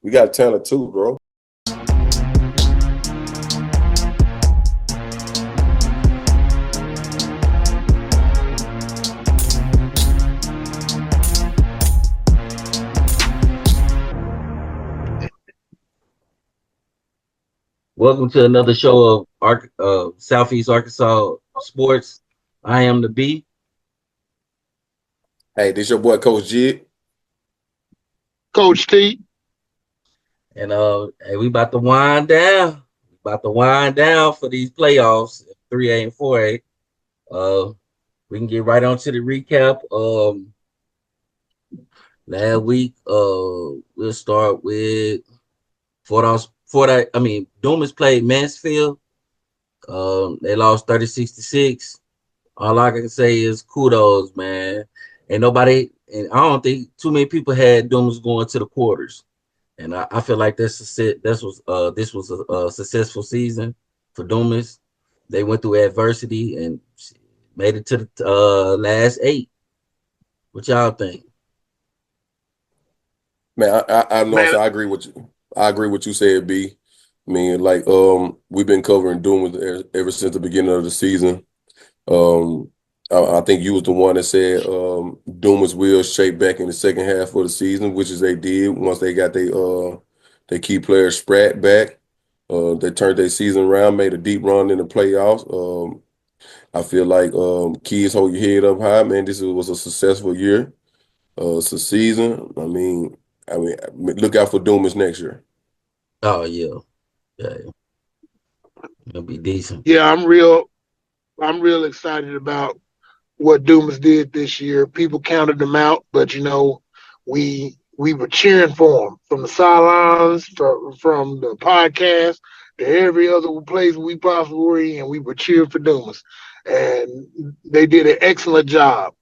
We got talent too, bro. Welcome to another show of Southeast Arkansas Sports. I am the B. Hey, this your boy Coach Jig. Coach T. And hey, we about to wind down. About to wind down for these playoffs, 3A and 4A. We can get right on to the recap. Last week, we'll start with Dumas played Mansfield. They lost 36-6. All I can say is kudos, man. And I don't think too many people had Dumas going to the quarters. And I feel like this was a successful season for Dumas. They went through adversity and made it to the last 8. What y'all think? Man, I know. Man, So I agree with you. I agree with you said, B. I mean, like, we've been covering Doom ever since the beginning of the season. Um, I think you was the one that said Doom's wheels shaped back in the second half of the season, which is they did once they got their key players Spratt back. They turned their season around, made a deep run in the playoffs. I feel like kids hold your head up high, man. This was a successful year. It's a season. I mean, look out for Doomas next year. Oh yeah, it'll be decent. yeah, I'm real excited about what Dumas did this year. People counted them out, but we were cheering for him from the sidelines, from the podcast to every other place we possibly were in. We were cheering for Dumas, and they did an excellent job.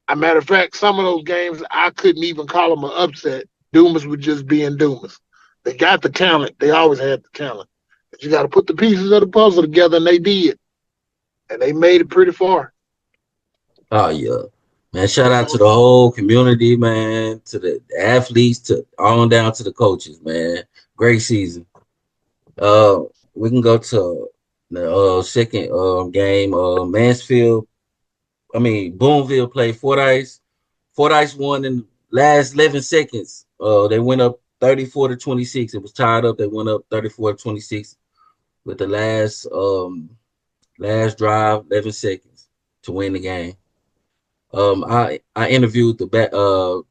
As a matter of fact, some of those games I couldn't even call them an upset. Dumas was just being Dumas. They got the talent. They always had the talent. But you got to put the pieces of the puzzle together, and they did. And they made it pretty far. Oh yeah. Man, shout out to the whole community, man, to the athletes, to on down to the coaches, man. Great season. Uh, we can go to the second game. Boonville played Fordyce. Fordyce won in the last 11 seconds. They went up 34-26. It was tied up. They went up 34-26 with the last drive, 11 seconds to win the game. I interviewed the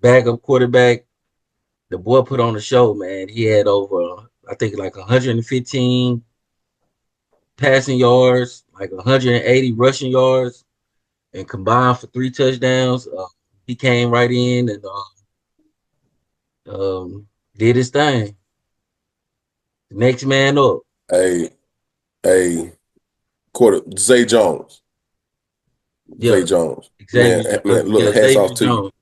backup quarterback. The boy put on the show, man. He had over, I think, like 115 passing yards, like 180 rushing yards, and combined for 3 touchdowns. He came right in and did his thing. Next man up. Hey, hey, Zay Jones. Yeah, Zay Jones. Man, Xavier Jones. man, look, Yeah, hats Xavier off to you. Jones.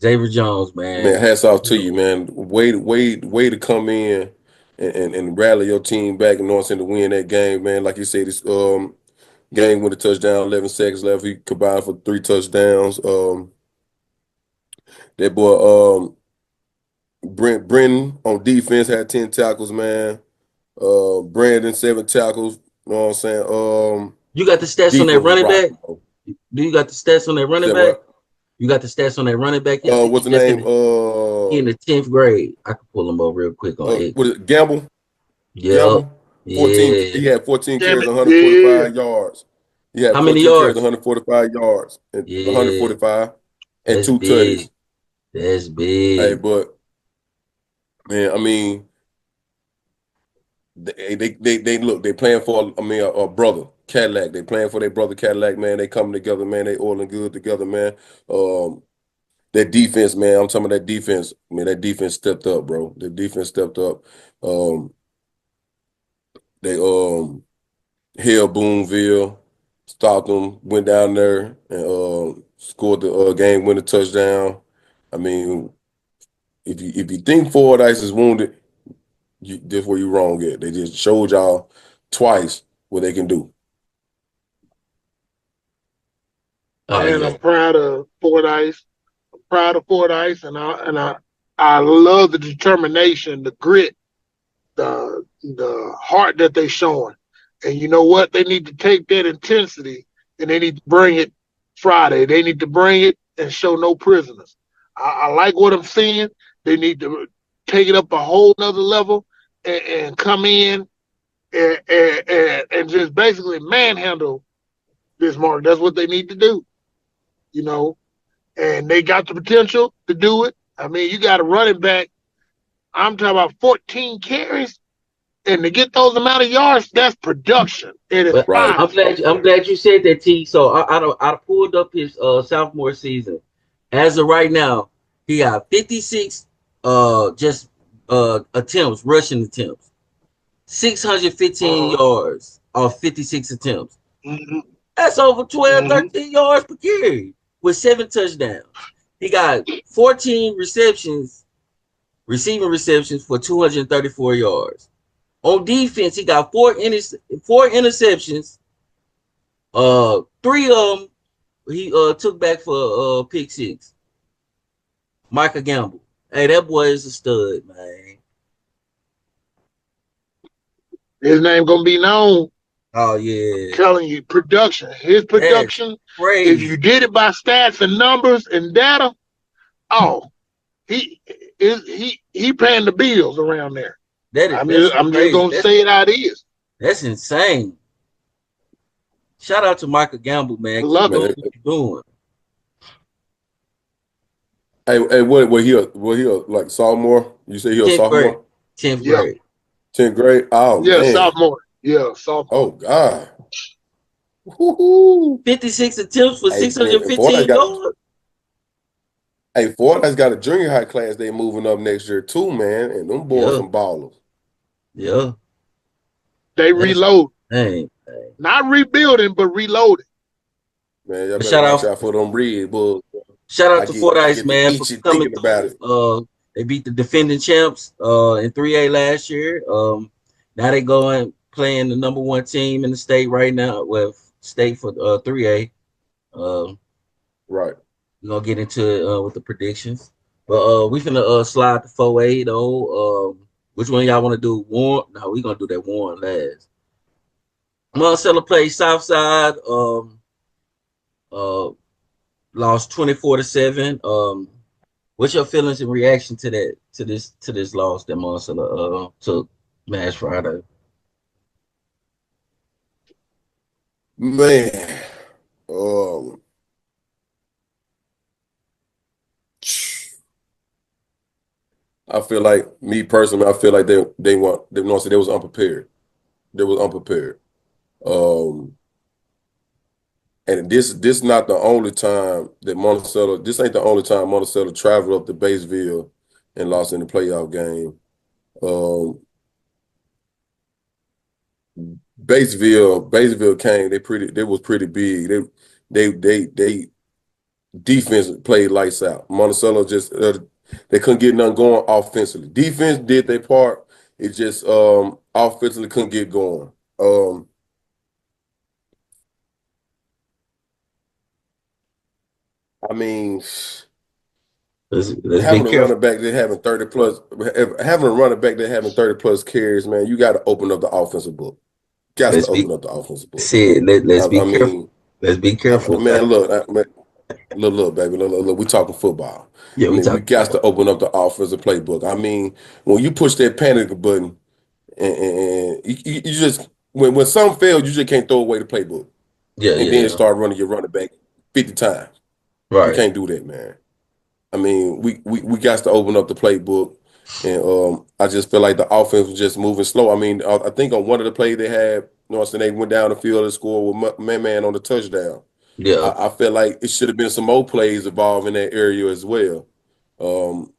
Xavier Jones, man. Man, hats off to you, man. Way to come in and rally your team back and to win that game, man. Like you said, this game with a touchdown, 11 seconds left. He combined for 3 touchdowns. That boy Brenton on defense had 10 tackles, man. Brandon 7 tackles. You know what I'm saying? You got the stats on that Defense was running back? rocking, bro. Do you got the stats on that You running said back? what? You got the stats on that running back? I think What's the name? he in the 10th grade. I can pull him up real quick on X. What is it? Gamble? Yep. Gamble? 14. Yeah. He had 14 Damn carries, it. Yeah. 145 yards. He had How many 14 carries, yards? 145 yards, and Yeah. 145 and That's 2 big. tutties. That's Hey, big. but man, I mean, they look, they playing for a brother Cadillac. They playing for their brother Cadillac, man. They coming together, man. They oiling good together, man. That defense, man. I'm talking about that defense. Man, that defense stepped up, bro. The defense stepped up. Um, they held Boonville, stopped them, went down there and scored the game winning touchdown. I mean, if you think Fordyce is wounded, that's where you wrong at. They just showed y'all twice what they can do. Oh Man, yeah. I'm proud of Fordyce. I'm proud of Fordyce, and I I love the determination, the grit, the heart that they showing. And you know what? They need to take that intensity and they need to bring it Friday. They need to bring it and show no prisoners. I like what I'm seeing. They need to take it up a whole nother level and come in and just basically manhandle this mark. That's what they need to do, you know. And they got the potential to do it. I mean, you got a running back. I'm talking about 14 carries, and to get those amount of yards, that's production. It is But Right. fine. I'm glad you said that, T. So I pulled up his sophomore season. As of right now, he got 56 just attempts, rushing attempts, 615 Uh-huh. yards off 56 attempts. Mm-hmm. That's over 12, Mm-hmm. 13 yards per carry with 7 touchdowns. He got 14 receiving receptions for 234 yards. On defense, he got four interceptions. Three of them he took back for pick six. Micah Gamble. Hey, that boy is a stud, man. His name gonna be known. Oh I'm yeah. telling you, production. His That's production. If you crazy. did it by stats and numbers and data, oh, he he paying the bills around there. That's I'm just crazy. gonna say it how it is. That's insane. Shout out to Michael Gamble, man. I Keep love it. doing Man, what you're doing. hey, what he like sophomore? You say he a 10th grade. sophomore? 10th Yeah, grade. 10th grade? Oh yeah, man. sophomore. Yeah, sophomore. Oh God. Woo-hoo. 56 attempts for Hey, and 615 yards. Fortnite's got a junior high class they moving up next year too, man. And them boys Yeah, some ballers. yeah. They That's reload, dang. not rebuilding, but reloading. Man, y'all But better watch out for them Red Bulls. shout out I to get Fort I Ice, get the man, for itchy coming thinking about through. it. They beat the defending champs in 3A last year. Now they going playing the number one team in the state right now. Well, state for 3A. Right. We're gonna get into it with the predictions. But we finna slide to 4A though. Which one y'all want to do? Warren? No, we gonna do that Warren last. Monticello plays Southside. Uh, Lost 24-7. What's your feelings in reaction to that to this loss that Monticello took last Friday? Man. Um I feel like me personally, I feel like they want to say they was unprepared. They was unprepared. Um and this not the only time that Monticello, this ain't the only time Monticello traveled up to Batesville and lost in the playoff game. Um Batesville came, they was pretty big. They defense played lights out. Monticello just they couldn't get nothing going offensively. Defense did their part. It just offensively couldn't get going. I mean, Let's be having a careful. running back that having 30 plus, having a running back that having 30 plus carries, man, you got to open up the offensive book. Got to Let's be open up the offensive book. said. Let's be I careful. mean, Let's be careful. man, look, baby, look, we talking football. Yeah, I we mean, we talking got to football. open up the offensive playbook. I mean, when you push that panic button and you just when some fail, you just can't throw away the playbook Yeah, and yeah, then yeah. start running your running back 50 times. You Right. can't do that, man. I mean, we got to open up the playbook, and I just feel like the offense was just moving slow. I mean, I think on one of the plays they had, you know what I'm saying, they went down the field and scored with man on the touchdown. Yeah, I feel like it should have been some more plays involved in that area as well. Um,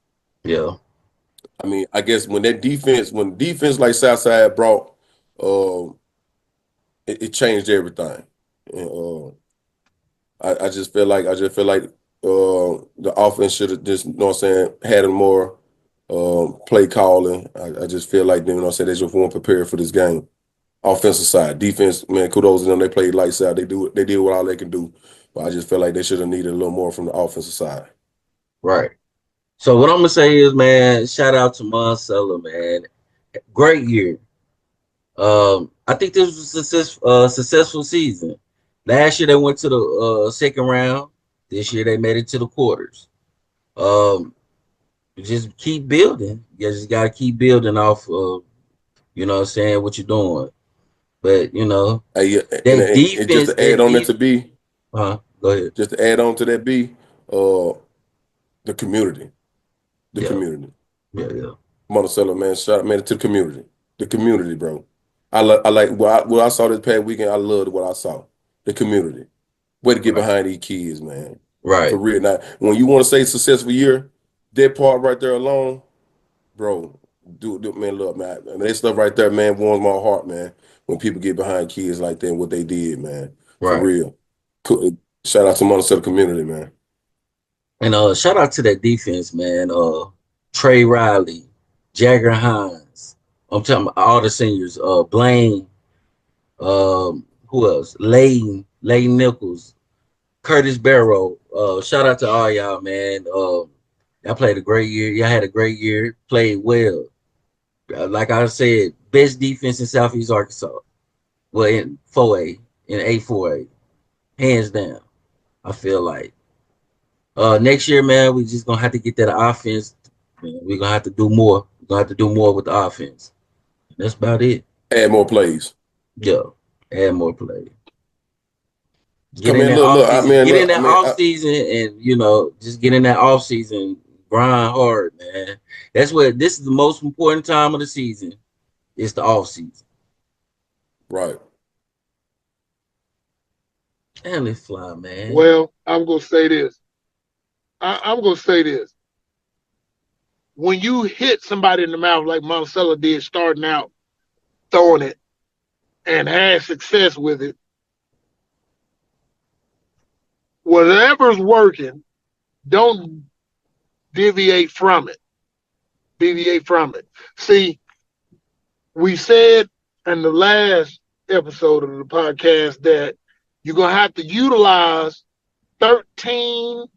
yeah. I mean, I guess when defense like Southside brought, um, it changed everything. And, I just feel like the offense should have just, you know what I'm saying, had a more play calling. I just feel like, you know what I'm saying, they just weren't prepared for this game. Offensive side, defense, man, kudos to them. They played lights out. They did what all they can do. But I just feel like they should have needed a little more from the offensive side. Right. So what I'm gonna say is, man, shout out to Monticello, man. Great year. I think this was a successful season. Last year they went to the second round. This year they made it to the quarters. Um, just keep building. You just gotta keep building off of, what I'm saying, what you're doing. But Hey, yeah, that and just defense, to add on that to B, go ahead. just to add on to that B, uh, the community, the Yeah, community. yeah, yeah. Monticello, man, shout out, man, to the community, bro. I like what I saw this past weekend. I loved what I saw. The community. Way to get Right, behind these kids, man. For right, real. Now, when you want to say successful year, that part right there alone, bro, man, look, man. I mean, that stuff right there, man, warms my heart, man. When people get behind kids like that and what they did, man. For right. real. Shout out to Monticello community, man. And shout out to that defense, man. Trey Riley, Jagger Hines. I'm talking about all the seniors. Blaine. Who else? Layton Nichols, Curtis Barrow. Shout out to all y'all, man. Y'all played a great year. Y'all had a great year. Played well. Like I said, best defense in Southeast Arkansas. Well, in 4A, in A4A, hands down. I feel like. Next year, man, we just gonna have to get that offense. Man, we're gonna have to do more. We're gonna have to do more with the offense. That's about it. Add more plays. Yeah, add more play. Get Come in in, that look, off look. I season. mean, Get in look. I that mean, off season, and just get in that off season. Grind hard, man. That's what this is the most important time of the season. It's the off season. right. And let's fly, man. Well, I'm gonna say this. I'm gonna say this. When you hit somebody in the mouth like Monticello did, starting out throwing it and had success with it, whatever's working, don't deviate from it. Deviate from it. See, we said in the last episode of the podcast that you're gonna have to utilize 13,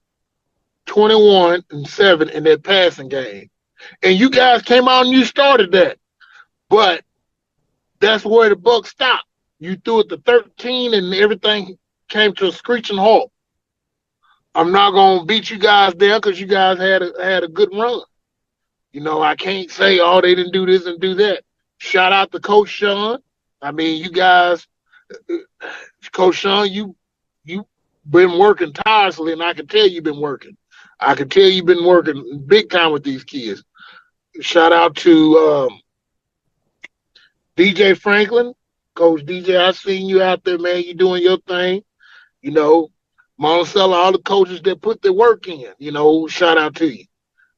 21, and 7 in that passing game. And you guys came out and you started that. But that's where the buck stopped. You threw it to 13 and everything came to a screeching halt. I'm not gonna beat you guys down because you guys had a good run. I can't say, oh, they didn't do this and do that. Shout out to Coach Sean. I mean, you guys, Coach Sean, you been working tirelessly, and I can tell you've been working. I can tell you've been working big time with these kids. Shout out to DJ Franklin, Coach DJ. I seen you out there, man. You doing your thing. You know, Monticello, all the coaches that put their work in. Shout out to you.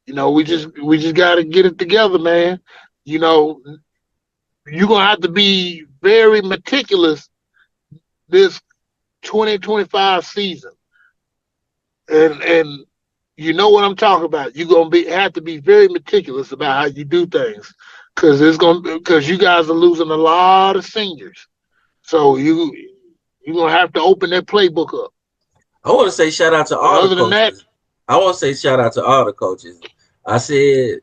We just got to get it together, man. You know, you're gonna have to be very meticulous this 2025 season, and you know what I'm talking about. You're gonna have to be very meticulous about how you do things, because you guys are losing a lot of seniors. So you're gonna have to open that playbook up. I want to say shout out to But all the other than that, coaches. I want to say shout out to all the coaches. I said,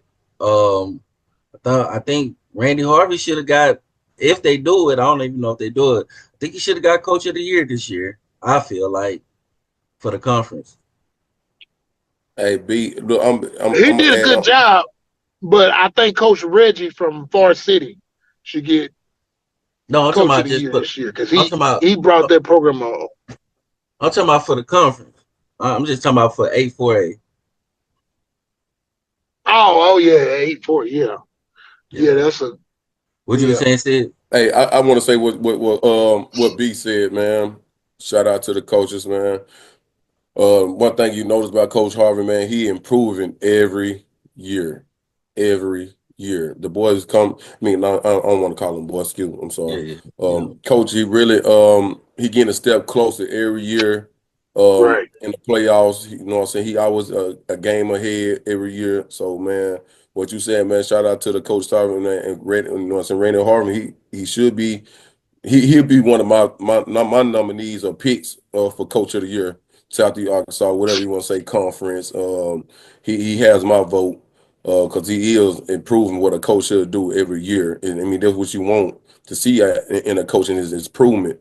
I think Randy Harvey should have got. If they do it, I don't even know if they do it. I think he should have got Coach of the Year this year. I feel like for the conference. Hey, B, look, he I'm gonna did a add good on. job. But I think Coach Reggie from Far City should get No, I'm talking Coach of about the just Year for. this year because I'm he talking about. he brought that program on. I'm talking about for the conference. I'm just talking about for A4A. Oh yeah, 8-4, yeah, yeah. Yeah. That's a What you were yeah. saying, Sid? Hey, I want to say what B said, man. Shout out to the coaches, man. One thing you notice about Coach Harvey, man, he improving year, every year. The boys come. I mean, I don't want to call them boys. Excuse me. I'm Yeah, sorry. yeah, yeah. Coach, he really he getting a step closer every year. Right. In the playoffs, you know what I'm saying. He always a game ahead every year. So man, what you said, man. Shout out to the coach Harvey and Randy, you know what I'm saying. Randy Harvey, he should be. He'll be one of my nominees or picks for Coach of the Year Southeast Arkansas, whatever you want to say, conference. He has my vote because he is improving what a coach should do every year. And I mean, that's what you want to see in a coaching is improvement.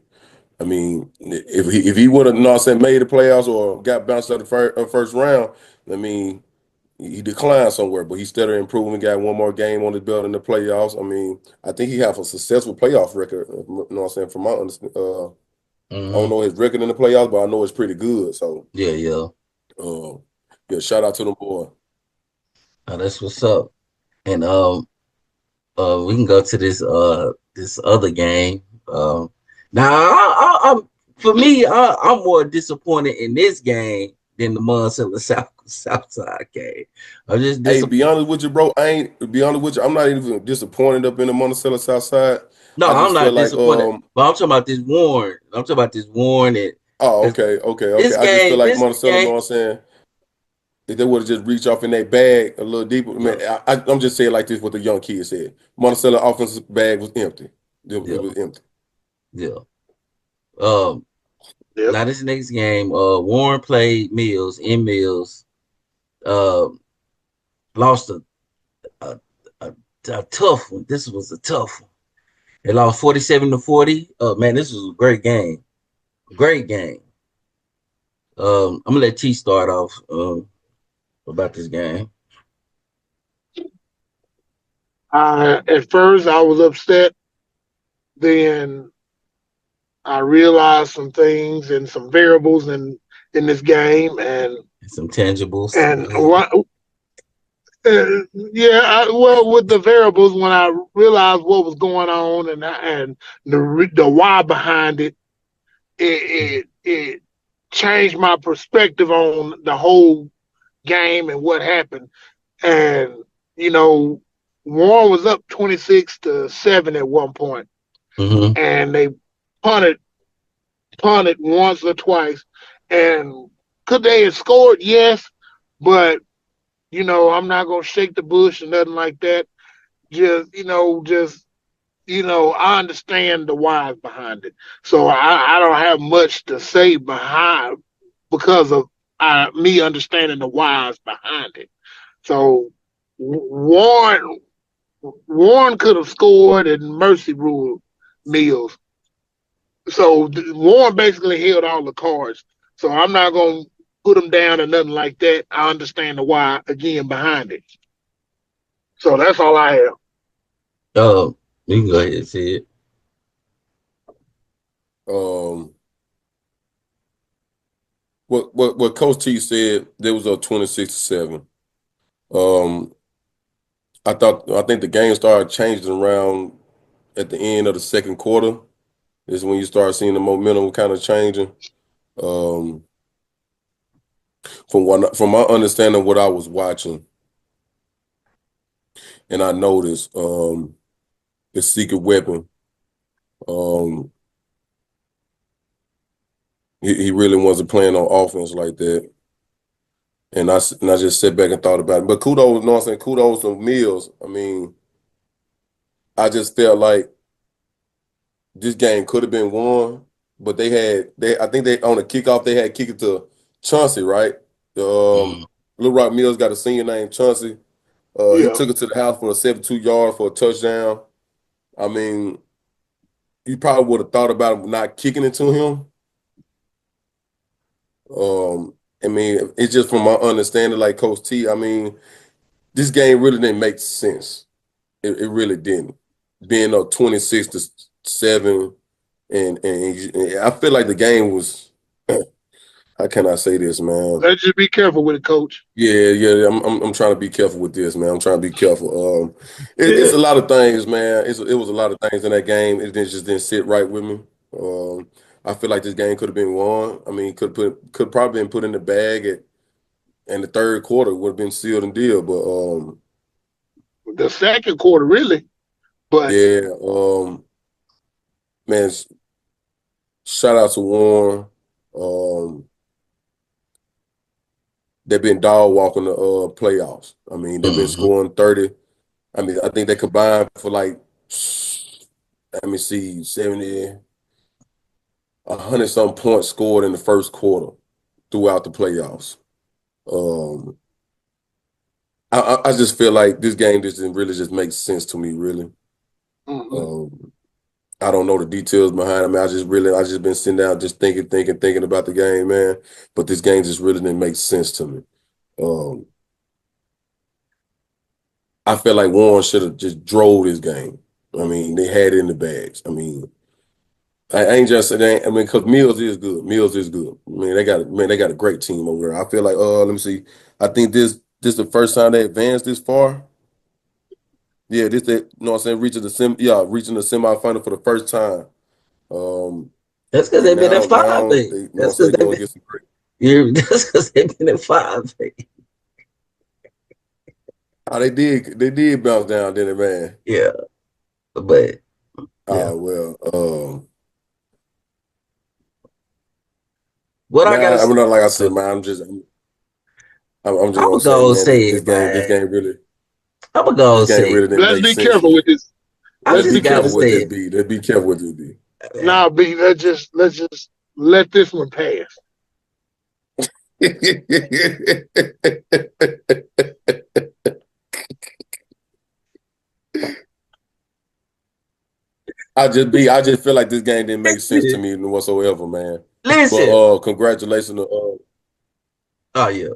I mean, if he would have, made the playoffs or got bounced out the first round, I mean, he declined somewhere, but he's still improving. Got one more game on his belt in the playoffs. I mean, I think he has a successful playoff record. You know what I'm saying? From my understanding, I don't know his record in the playoffs, but I know it's pretty good. So Yeah. yeah, shout out to them boy. That's what's up. And we can go to this other game. Now, I'm for me, I'm more disappointed in this game than the Monticello Southside game. I'm just Hey, be disappointed. honest with you, bro. Be honest with you. I'm not even disappointed up in the Monticello South Side. No, I I'm just feel not like disappointed, but I'm talking about this Warren. I'm talking about this Warren, and oh, because okay. I just feel like this Monticello, you know game, what I'm saying? If they would have just reached off in their bag a little deeper. I mean, yeah, I'm just saying like this what the young kid said. Monticello offensive bag was empty. It yeah, was empty. yeah. Um, Yep. Now this next game, Warren played Mills in Mills. Uh, Lost a, a, a tough one. This was a tough one. They lost 47-40. Man, this was a great game. Great game. I'm gonna let T start off about this game. At first I was upset. Then I realized some things and some variables in this game, Some tangibles. and Go ahead. what yeah, well, with the variables, when I realized what was going on and the why behind it, it changed my perspective on the whole game and what happened. And you know, Warren was up 26-7 at one point, Mm-hmm. and they punted punted once or twice. And could they have scored? Yes, but I'm not gonna shake the bush or nothing like that. Just I understand the whys behind it. So I don't have much to say behind because of me understanding the whys behind it. So Warren Warren could have scored and Mercy ruled Mills. So Warren basically held all the cards. So I'm not gonna put him down or nothing like that. I understand the why again behind it. So that's all I have. Uh, you can go ahead and see it. Um, what Coach T said, there was a 26-7. Um, I think the game started changing around at the end of the second quarter. Is when you start seeing the momentum kind of changing. Um, from my understanding, what I was watching, and I noticed the secret weapon. Um, he really wasn't playing on offense like that. And I just sat back and thought about it. But kudos, you know what I'm saying? Kudos to Mills. I mean, I just felt like this game could have been won, but I think they on the kickoff they had kicked it to Chauncey, right? Mm-hmm. Little Rock Mills got a senior named Chauncey. He Yeah, took it to the house for a 72-yard for a touchdown. I mean, you probably would have thought about not kicking it to him. I mean, it's just from my understanding, like Coach T. I mean, this game really didn't make sense. It really didn't. Being up 26-7, and I feel like the game was. How can I say this, man? let's just be careful with it, Coach. Yeah. I'm trying to be careful with this, man. I'm trying to be careful. It's a lot of things, man. It was a lot of things in that game. Just didn't sit right with me. I feel like this game could have been won. I mean, could probably been put in the bag and the third quarter would have been sealed and deal. But The second quarter, really, but yeah, man, shout out to Warren. Um, they've been dog walking the playoffs. I mean, they've been Mm-hmm. scoring 30. I mean, I think they combined for like, let me see, 70, 100 some points scored in the first quarter. throughout the playoffs. I just feel like this game just didn't really just make sense to me, really. Mm-hmm. I don't know the details behind it. I mean, I just been sitting down just thinking about the game, man. But this game just really didn't make sense to me. Um, I feel like Warren should have just drove this game. I mean, they had it in the bags. I mean, I ain't just saying. I mean, because Mills is good. Mills is good. I mean, they got a great team over there. I feel like, let me see. I think this the first time they advanced this far. Yeah, this they, you know what I'm saying, reaching the semifinal for the first time. That's because And they've been at now 5A. they, you know what I'm That's saying, because they're they've gonna been. get some great. That's because they've been at 5A. Oh, they did bounce down, didn't it, man? Yeah, but yeah. Well, What I gotta man, say, I'm not like I said, uh, man. I'm just I'm gonna gonna say, go man, say it, this man. game really, I'm gonna go this game say it. really didn't Let's make be sense, careful man. with this. I Let's Let's just be be gotta careful careful. with say this it, B. Let's be careful with this B. man. Now, B, let's just let this one pass. I just feel like this game didn't make sense to Listen, me whatsoever, man. But listen. congratulations to Oh yeah,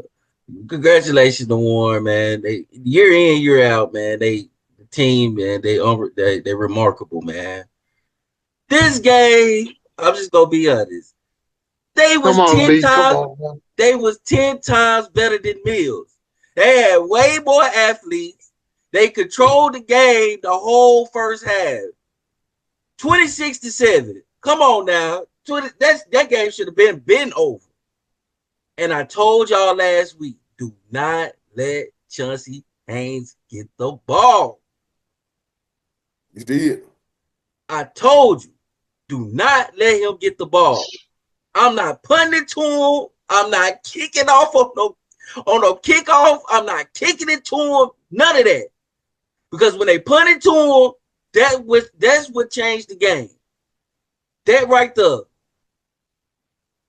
congratulations to Warren, man. They year in, year out, man. The team, man. They're remarkable, man. This game, I'm just gonna be honest. They Come was on, 10 B. Come times. on, man. They was 10 times better than Mills. They had way more athletes. They controlled the game the whole first half. 26-7. Come on now. That game should have been over. And I told y'all last week, do not let Chauncey Haynes get the ball. you did. I told you, do not let him get the ball. I'm not punting it to him. I'm not kicking off on no kickoff. I'm not kicking it to him. None of that. Because when they punt it to him, that's what changed the game. That right there.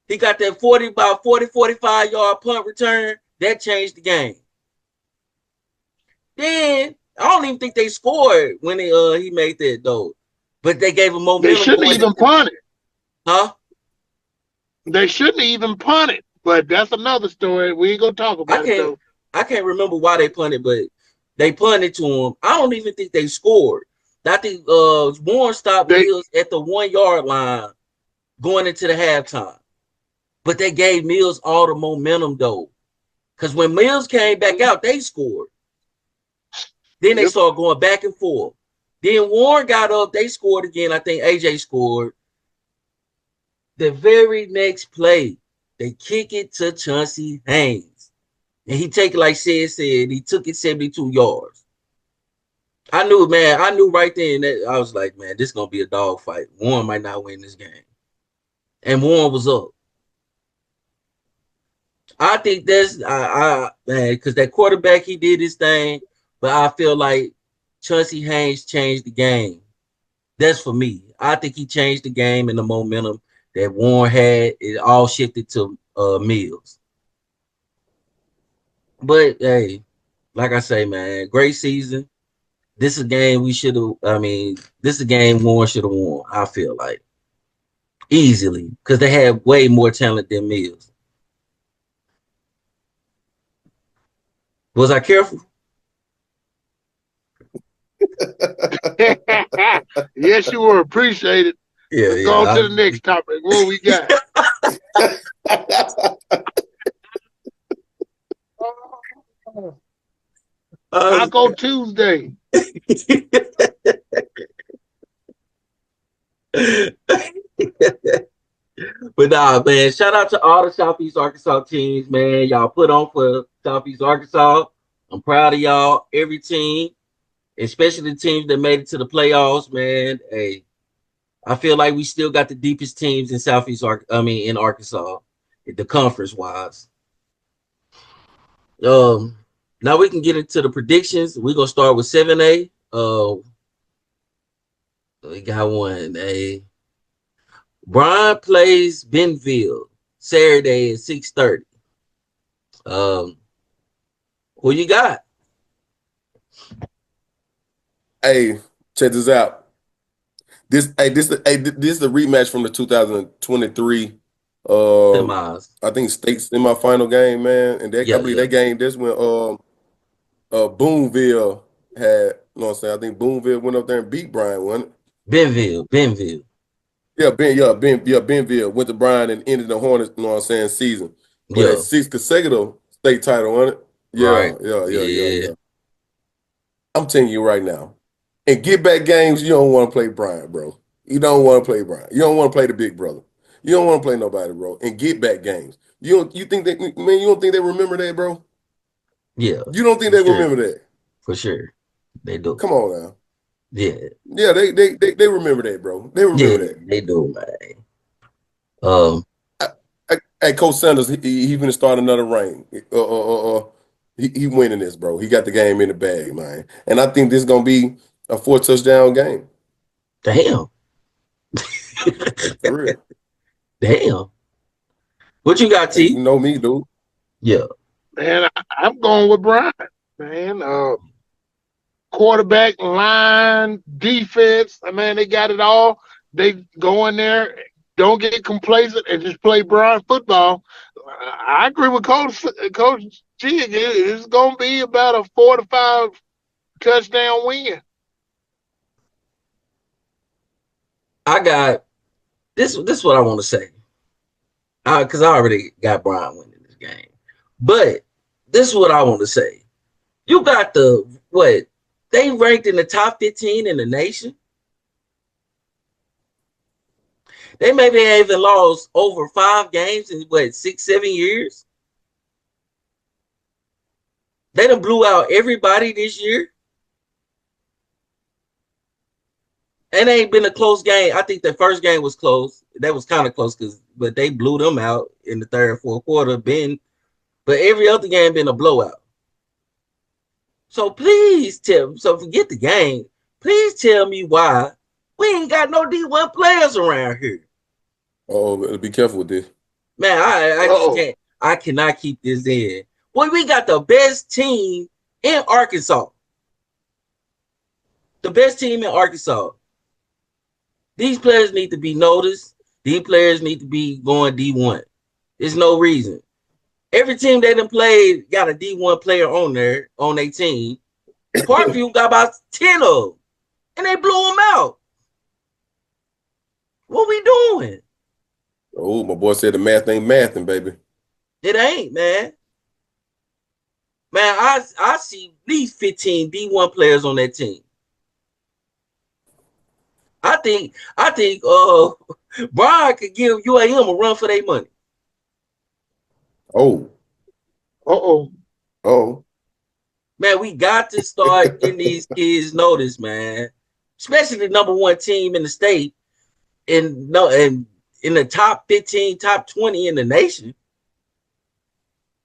He got that 45 yard punt return. That changed the game. Then I don't even think they scored when he made that though. But they gave him They momentum shouldn't going even into, punt it. huh? They shouldn't even punt it. But that's another story. We ain't gonna talk I about it can't though. I can't remember why they punted, but they punted to him. I don't even think they scored. I think Warren stopped They Mills at the 1 yard line going into the halftime. But they gave Mills all the momentum though. Because when Mills came back out, they scored. Then they yep. started going back and forth. Then Warren got up, they scored again. I think AJ scored. The very next play, they kick it to Chauncey Haynes. And he take it like said, he took it 72 yards. I knew, man, I knew right then that I was like, man, this is gonna be a dog fight. Warren might not win this game. And Warren was up. I think that's man, because that quarterback he did his thing, but I feel like Chauncey Haynes changed the game. That's for me. I think he changed the game and the momentum that Warren had. It all shifted to Mills. But hey, like I say, man, great season. This is a game we should have. I mean, this is a game Warren should have won. I feel like easily because they had way more talent than Mills. Was I careful? Yes, you were appreciated. Yeah, Let's go on yeah. to the next topic. What we got? Taco Tuesday. But nah, man, shout out to all the Southeast Arkansas teams, man. Y'all put on for Southeast Arkansas. I'm proud of y'all. Every team, especially the teams that made it to the playoffs, man. Hey, I feel like we still got the deepest teams in in Arkansas, the conference wise. Um, Now we can get into the predictions. We're gonna start with 7A. We got one. A Brian plays Benville. Saturday at 6:30. Who you got? Hey, check this out. This is the rematch from the 2023 Semis. I think state semifinal game, man. And I Yeah, believe yeah. that game, this when Boonville had, you know what I'm saying? I think Boonville went up there and beat Bryan, wasn't it? Benville. Benville went to Bryan and ended the Hornets, you know what I'm saying, season. But that Yeah, 6th consecutive state title, wasn't it? right. Yeah. Yeah. I'm telling you right now. In get back games, you don't want to play Bryan, bro. You don't want to play Bryan. You don't want to play the big brother. You don't want to play nobody, bro. In get back games. You think that, man, you don't think they remember that, bro? Yeah, You don't think for they sure. remember that? For sure. They do. Come on now. Yeah. Yeah, they remember that, bro. They remember Yeah, that. they do, man. Um, Hey, Coach Sanders, he finna start another reign. He winning this, bro. He got the game in the bag, man. And I think this is gonna be a 4 touchdown game. damn. For real. Damn. What you got, Hey, you T? know me, dude. Yeah. Man, I'm going with Brian. Man, quarterback, line, defense. I mean, they got it all. They go in there, don't get complacent, and just play Brian football. I agree with Coach G. It's going to be about a 4 to 5 touchdown win. I got this. This is what I want to say. Because I already got Brian winning this game. But this is what I want to say. You got the what? They ranked in the top 15 in the nation. They maybe even lost over 5 games in what 6, 7 years. They done blew out everybody this year. And it ain't been a close game. I think the first game was close. That was kind of close but they blew them out in the third, fourth quarter. But every other game been a blowout. So please tell. So forget the game. Please tell me why we ain't got no D1 players around here. Oh, be careful with this. Man, I just Uh-oh. can't. I cannot keep this in. Boy, we got the best team in Arkansas. The best team in Arkansas. These players need to be noticed. These players need to be going D1. There's no reason. Every team they done played got a D1 player on their team. Parkview got about 10 of them, and they blew them out. What we doing? Oh, my boy said the math ain't mathing, baby. It ain't, man. Man, I see at least 15 D1 players on that team. I think Brian could give UAM a run for their money. Oh, Uh-oh. oh. Man, we got to start getting these kids noticed, man. Especially the number one team in the state and in the top 15, top 20 in the nation.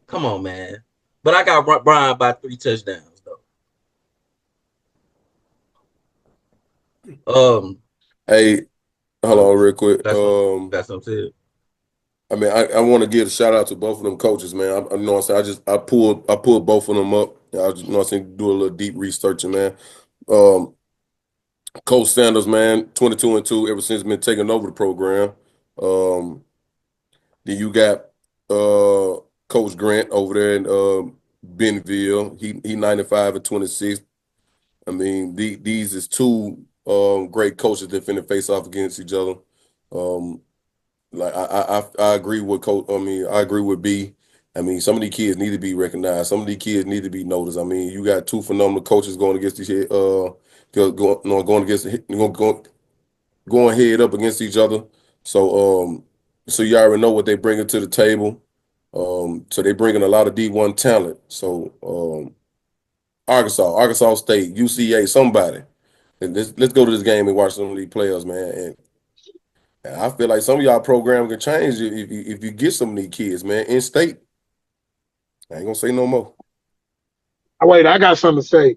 Come on, man. But I got Brian by 3 touchdowns, though. Hey, hold on real quick. Got some too. I mean, I want to give a shout out to both of them coaches, man. I know what I'm saying. I pulled both of them up. I just, you know what I'm saying, do a little deep researching, man. Um, Coach Sanders, man, 22-2 ever since been taking over the program. Um, then you got Coach Grant over there in Bentonville. He 95-26. I mean, these is two great coaches that finna face off against each other. Um, like I agree with Coach. I mean, I agree with B. I mean, some of these kids need to be recognized. Some of these kids need to be noticed. I mean, you got two phenomenal coaches going against each going against going head up against each other. So you already know what they bringing to the table. So they bringing a lot of D1 talent. So Arkansas State, UCA, somebody. And let's go to this game and watch some of these players, man. And I feel like some of y'all program can change if you get some of these kids, man, in state. I ain't gonna say no more. Wait, I got something to say.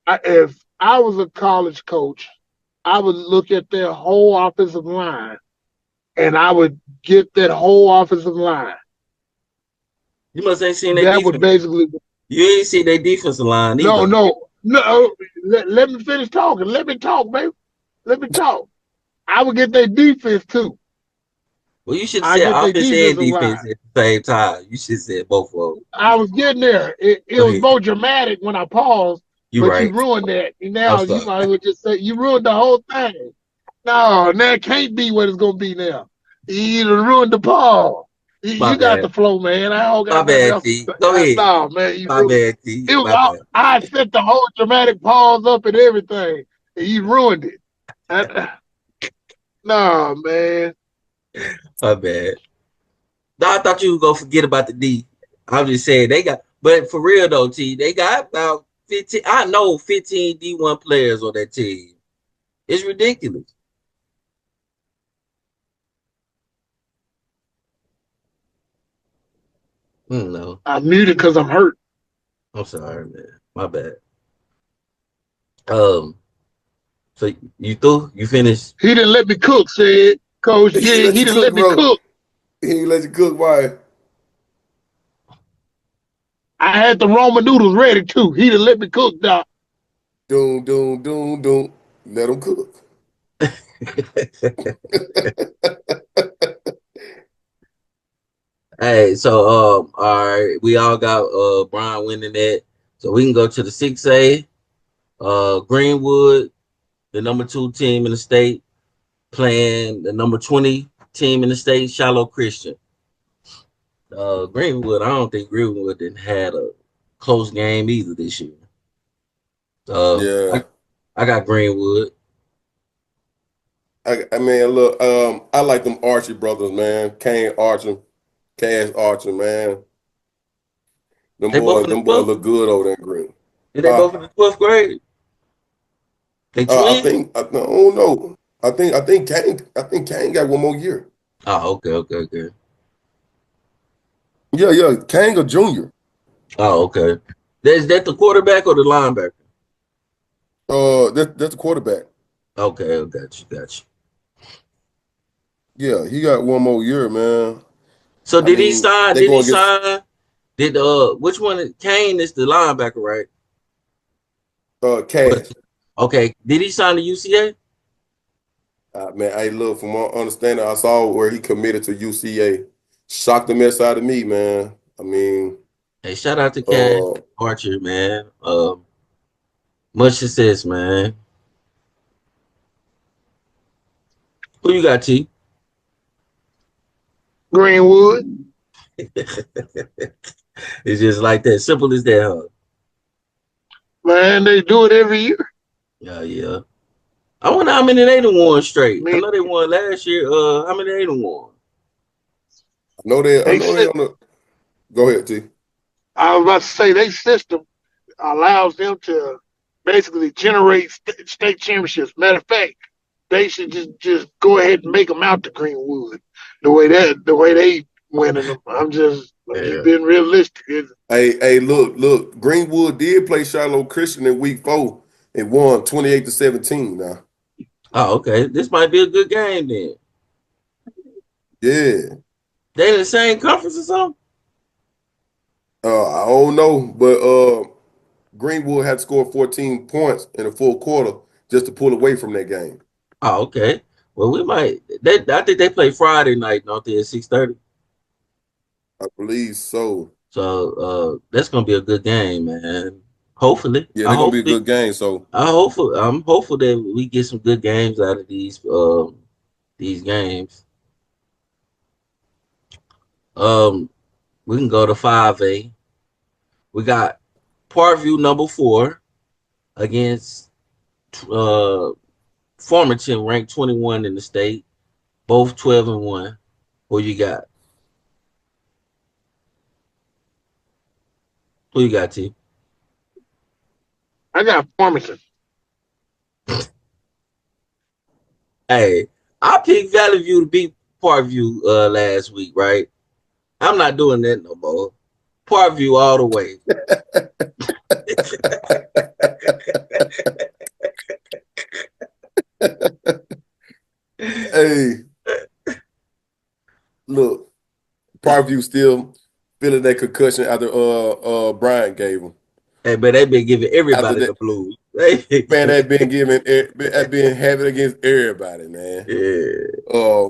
If I was a college coach, I would look at their whole offensive line and I would get that whole offensive line. You must ain't seen their That would defense. basically. You ain't seen their defensive line either. No. Let me finish talking. Let me talk, baby. Let me talk. I would get their defense too. Well, you should have I said get their offense and defensive line. defense at the same time. You should have said both of them. I was getting there. It Go was ahead. more dramatic when I paused, You but you right. ruined that. I'm Now you sorry. might as well just say you ruined the whole thing. No, that can't be what it's gonna be now. You ruined the pause. My You got bad. the flow, man. I don't My got nothing bad, else. T. Go ahead. No, man, you My ruined. bad, T. It was My all, bad. I set the whole dramatic pause up and everything, and you ruined it. No, man. My bad. No, I thought you were gonna forget about the D. I'm just saying they got, but for real though, T, they got about 15. I know 15 D1 players on that team. It's ridiculous. No, I'm muted because I'm hurt. I'm sorry, man. My bad. Um, so you through? You finished? He didn't let me cook, said Coach. He Yeah, let he you didn't cook, let me bro. cook. He ain't let you cook. Why? I had the Roman noodles ready too. He didn't let me cook, Doc. Doom. Let him cook. Hey, so all right, we all got Brian winning that, so we can go to the 6A. Greenwood, the number 2 team in the state, playing the number 20 team in the state, Shiloh Christian. Greenwood, I don't think Greenwood didn't had a close game either this year. Yeah. I got Greenwood. I mean, look, I like them Archie brothers, man. Kane Archer, Cash Archer, man. They both in the Them boys 12th. look good over there in Green. They both in the 12th grade. They twins. I don't know. I think Kane got one more year. Oh, okay. Yeah. Kane a junior. Oh, okay. Is that the quarterback or the linebacker? That's the quarterback. Okay, got you. Yeah, he got one more year, man. So I did he mean, sign? they Did he going against sign? Did which one? Kane is the linebacker, right? But Cash. okay, did he sign the UCA? Man, hey, look, from my understanding, I saw where he committed to UCA. Shocked the mess out of me, man. I mean, Hey, shout out to Cash uh, Archer, man. Much success, man. Who you got, T? Greenwood. It's just like that. Simple as that, huh? Man, they do it every year. Yeah. I wonder how many they done won straight. I Man, know they won last year. How many they done won? I they know they sit. on the. Go ahead, T. I was about to say they system allows them to basically generate state championships. Matter of fact, they should just go ahead and make them out to Greenwood. The way they winning them. I'm just Yeah. being realistic. Hey, look. Greenwood did play Shiloh Christian in week 4 and won 28-17. Now, Oh, okay. This might be a good game then. yeah. They in the same conference or something? I don't know, but Greenwood had to score 14 points in a full quarter just to pull away from that game. Oh, okay. Well, we might. I think they play Friday night, don't they, at 6:30? I believe so. So that's gonna be a good game, man. Hopefully, Yeah, they're gonna be a good game. So I'm hopeful that we get some good games out of these games. Um, we can go to 5A. We got Parkview number 4 against Farmington, ranked 21 in the state, both 12-1. Who you got? Who you got, T? I got Farmington. Hey, I picked Valley View to beat Parkview last week, right? I'm not doing that no more. Parkview all the way. hey, Parkview still feeling that concussion after Bryant gave him. Hey, but they been giving After everybody the that, blues. man, that been having against everybody, man. Yeah. Uh,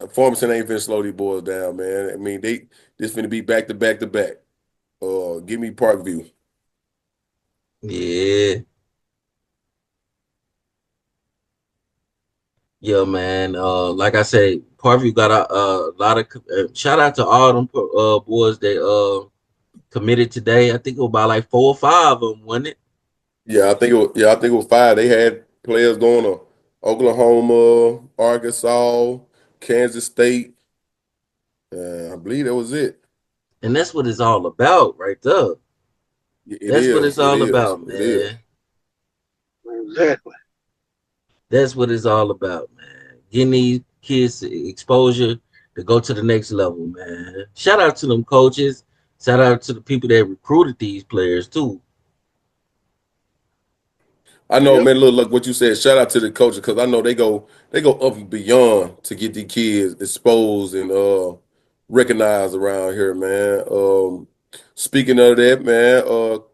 Formation ain't finna slow these boys down, man. I mean, this finna be back to back to back. Give me Parkview. Yeah. Yeah, man. Like I said, Parkview got a lot of shout out to all them boys that committed today. I think it was about like 4 or 5 of them, wasn't it? I think it was 5. They had players going to Oklahoma, Arkansas, Kansas State. I believe that was it. And that's what it's all about, right there. It That's what is. it's It all is. about, It is. man. Exactly. That's what it's all about, man. Getting these kids exposure to go to the next level, man. Shout out to them coaches. Shout out to the people that recruited these players too. I know, Yep. man. Look what you said. Shout out to the coaches because I know they go up and beyond to get these kids exposed and recognized around here, man. Speaking of that, man,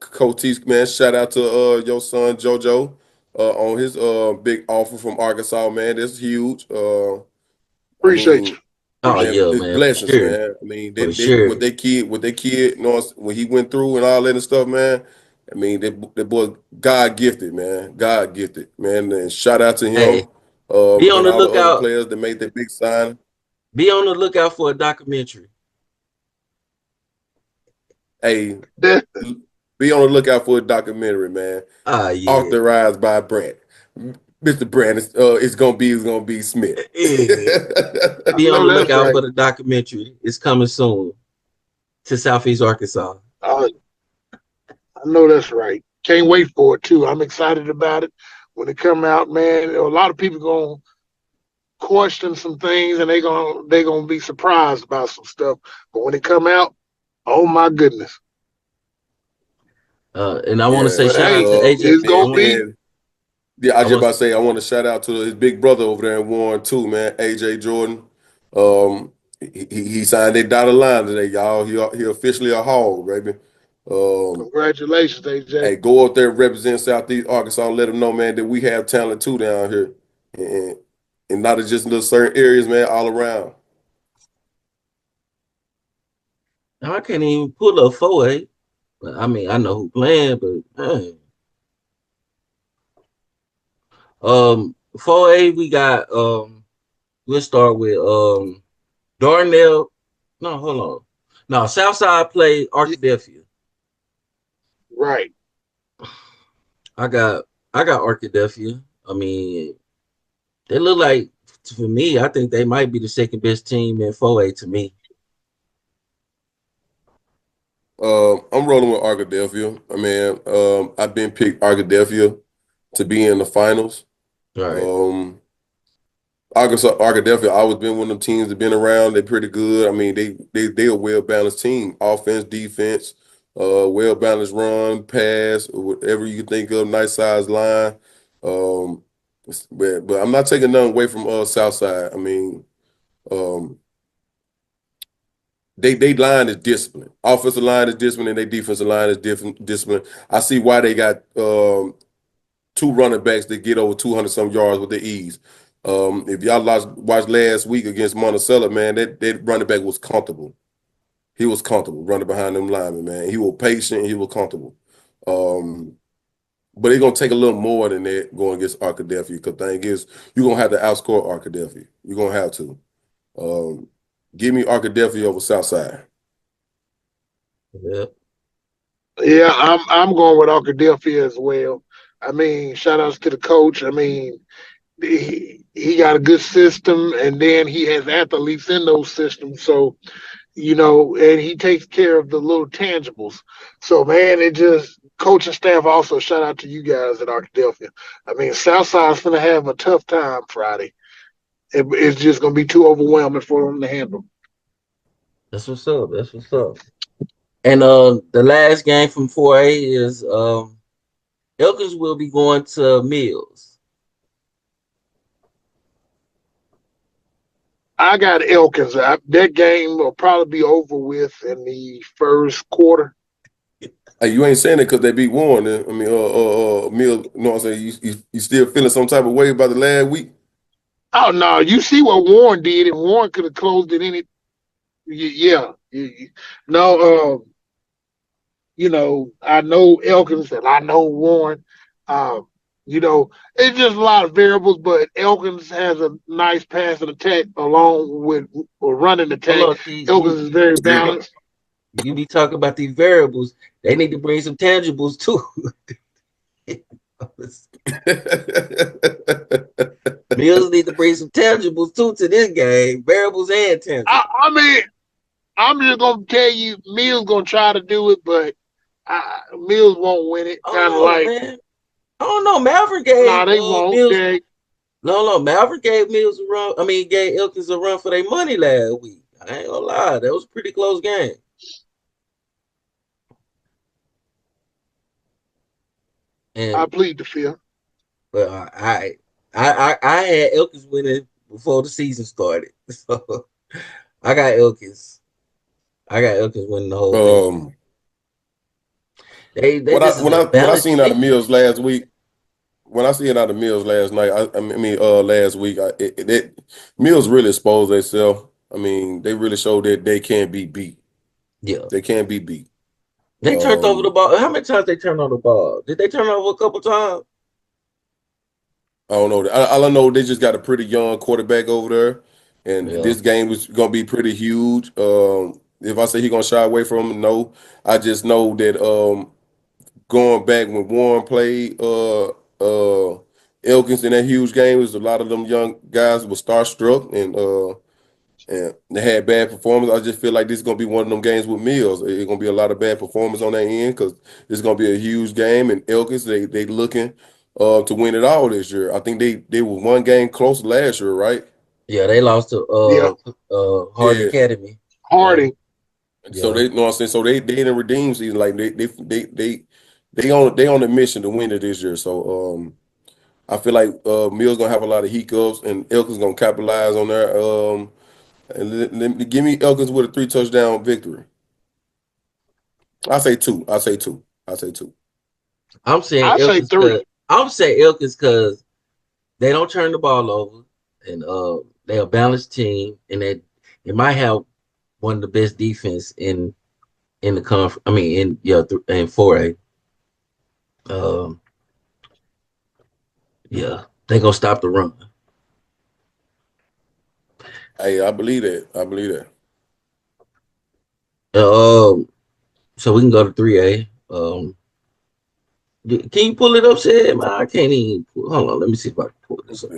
Coach T, man, shout out to your son JoJo on his big offer from Arkansas, man. That's huge. I Appreciate mean, you. Oh Appreciate man, yeah, it's man, for blessings, sure. man. I mean, For they sure. with their kid, you know, when he went through and all that and stuff, man. I mean, that boy God gifted, man. God gifted, man. And shout out to him, Hey, be on and the all the other lookout. players that made that big sign. Be on the lookout for a documentary. Hey, you. be on the lookout for a documentary, man. Ah yeah. Authorized by Brent. Mr. Brand, it's gonna be Smith. Yeah. I Be on know the that's lookout right. for the documentary. It's coming soon to Southeast Arkansas. Uh, I know that's right. Can't wait for it too. I'm excited about it. When it come out, man, a lot of people gonna question some things and they gonna be surprised about some stuff. But when it come out, oh my goodness. And I want to Yeah, say But shout out hey, to AJ. it's gonna be and yeah, I I just want about to to say I want to shout out to his big brother over there in Warren too, man. AJ Jordan. Um, he signed that dotted line today, y'all. He officially a hog, baby. Um, congratulations, AJ. hey, go up there and represent Southeast Arkansas. Let them know, man, that we have talent too down here, and, and not just in little certain areas, man, all around. I can't even pull up 4A. I mean, I know who playing, but 4A we got we'll start with Darnell. No, hold on. No, Southside play Arkadelphia. Right. I got I got Arkadelphia. I mean, they look like for me, I think they might be the second best team in 4A to me. I'm rolling with Arkadelphia. I mean, I've been picked Arkadelphia to be in the finals. All right. Um, Arkadelphia always been one of them teams that been around. They're pretty good. I mean, they a well balanced team, offense, defense, well balanced run, pass, whatever you can think of, nice size line. Um, but I'm not taking nothing away from Southside. I mean, um, they line is disciplined. Offensive line is disciplined, and their defensive line is different disciplined. I see why they got 2 running backs that get over 200 some yards with the ease. If y'all watched last week against Monticello, man, that running back was comfortable. He was comfortable running behind them linemen, man. He was patient. He was comfortable. Um, but it's gonna take a little more than that going against Arkadelphia. Because thing is, you're gonna have to outscore Arkadelphia. You're gonna have to. Um, give me Arkadelphia over Southside. Yeah. Yeah, I'm going with Arkadelphia as well. I mean, shout outs to the coach. I mean, he got a good system, and then he has athletes in those systems. So and he takes care of the little tangibles. So man, it just coaching staff also shout out to you guys at Arkadelphia. I mean, Southside's gonna have a tough time Friday. It's just gonna be too overwhelming for them to handle. That's what's up. That's what's up. And the last game from 4A is Elkins will be going to Mills. I got Elkins. That game will probably be over with in the first quarter. Hey, you ain't saying it because they beat Warren. I mean, Mills. You know what I'm saying? You still feeling some type of way about the last week? Oh no, you see what Warren did, and Warren could have closed it any. Yeah, no. I know Elkins and I know Warren. Um, it's just a lot of variables, but Elkins has a nice passing attack along with a running attack. Hold on, see, Elkins is very Yeah. balanced. you be talking about these variables. They need to bring some tangibles too. Mills need to bring some tangibles too to this game. Variables and tangibles. I mean, I'm just gonna tell you, Mills gonna try to do it, but Mills won't win it. I Kind of don't know, like, man. I don't know. Maverick nah, gave they won't. Mills. No. Maverick gave Mills a run. I mean, gave Elkins a run for their money last week. I ain't gonna lie. That was a pretty close game. I And plead the fifth. but I had Elkins winning before the season started. So I got Elkins. I got Elkins winning the whole thing. um, They just is a when I balanced seen out of team. Mills last week, when I see it out of Mills last night, last week, Mills really exposed themselves. I mean, they really showed that they can be beat. Yeah. They can be beat. They turned over the Um, ball. How many times they turned over the ball? Did they turn over a couple times? I don't know. All I know, they just got a pretty young quarterback over there, and Yeah. this game was gonna be pretty huge. If I say he gonna shy away from him, no. I just know that going back when Warren played Elkins in that huge game, was a lot of them young guys were starstruck and they had bad performance. I just feel like this is gonna be one of them games with Mills. It's gonna be a lot of bad performance on that end because it's gonna be a huge game. And Elkins, they looking to win it all this year. I think they were one game close last year, right? Yeah, they lost to Yeah, Hardin Yeah. Academy. Yeah. Harding. So Yeah. they you know what I'm saying. So they in the redeem season, like they on a mission to win it this year. So I feel like Mills gonna have a lot of hiccups and Elkins gonna capitalize on that. And give me Elkins with a 3 touchdown victory. I say two. I say two. I say two. I'm saying I say Elkins because three. they don't turn the ball over and they're a balanced team and they might have one of the best defense in the conference. I mean in 4A. Um yeah, they gonna stop the run. Hey, I believe that. I believe that. Um so we can go to 3A. Can you pull it up, Sid? Man, I can't even hold on, let me see if I can pull this up.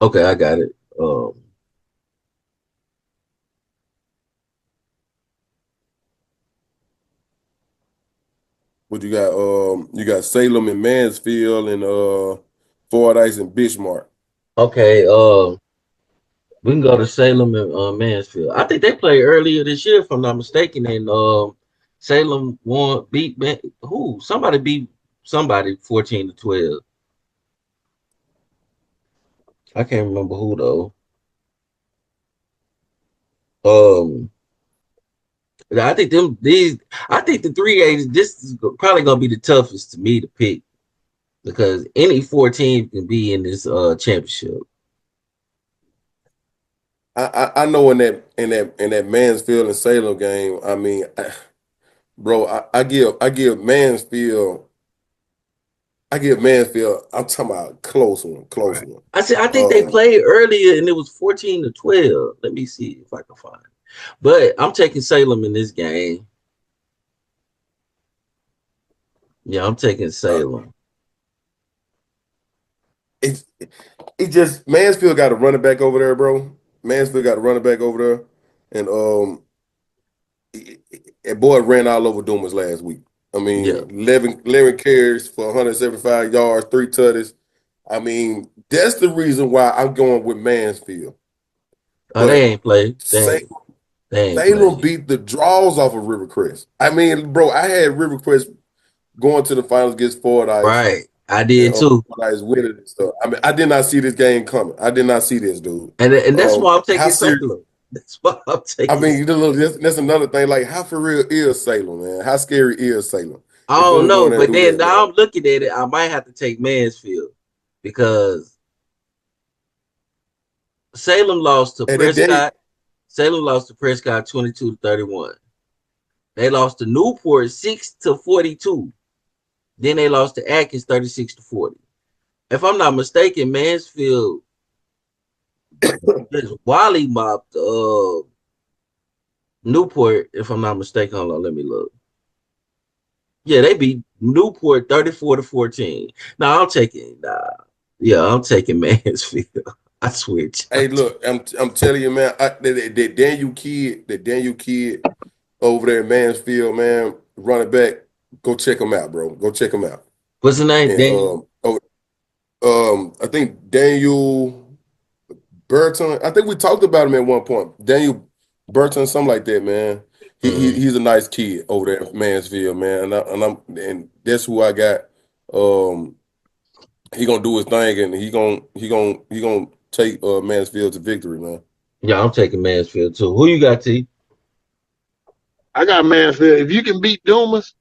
Okay, I got it. What you got? You got Salem and Mansfield and Fordyce and Bismarck. Okay, we can go to Salem and Mansfield. I think they played earlier this year, if I'm not mistaken. And Salem who? Somebody beat somebody 14-12. I can't remember who though. Um, I think them these. I think the 3A. This is probably gonna be the toughest to me to pick because any 14 can be in this championship. I know in that Mansfield and Salem game. I mean, bro, I give Mansfield. I give Mansfield. I'm talking about close one, close Right. one. I think they played earlier and it was 14-12. Let me see if I can find it. But I'm taking Salem in this game. Yeah, I'm taking Uh, Salem. it it just Mansfield got a running back over there, bro. Mansfield got a running back over there, and that boy ran all over Dumas last week. I Yeah. mean, 11 carries for 175 yards, 3 tutties. I mean, that's the reason why I'm going with Mansfield. Oh, they But ain't play. Sa- They ain't Salem play. beat the draws off of Rivercrest. I mean, bro, I had Rivercrest going to the finals against Fordyce Right. I and did too. Fordyce winning and stuff. I mean, I did not see this game coming. I did not see this, dude. And that's why I'm How taking serious? Salem. That's why I'm I taking. mean, that's another thing. Like, how for real is Salem, man? How scary is Salem? I If we don't don't go in know, there and but do then that, man. now I'm looking at it. I might have to take Mansfield because Salem lost to And then Prescott. Salem lost to Prescott 22-31. They lost to Newport 6-42. Then they lost to Atkins 36-40. If I'm not mistaken, Mansfield just Wally mopped Newport. If I'm not mistaken, hold on, let me look. Yeah, they beat Newport 34-14. Now I'm taking Mansfield. I switch. hey, look, I'm telling you, man. That Daniel kid over there in Mansfield, man, running back. Go check him out, bro. Go check him out. What's the name? And Daniel. I think Daniel Burton. I think we talked about him at one point. Daniel Burton, something like that, man. He's a nice kid over there in Mansfield, man. And that's who I got. Um, he gonna do his thing, and he gonna take Mansfield to victory, man. Yeah, I'm taking Mansfield too. Who you got, T? I got Mansfield. If you can beat Dumas,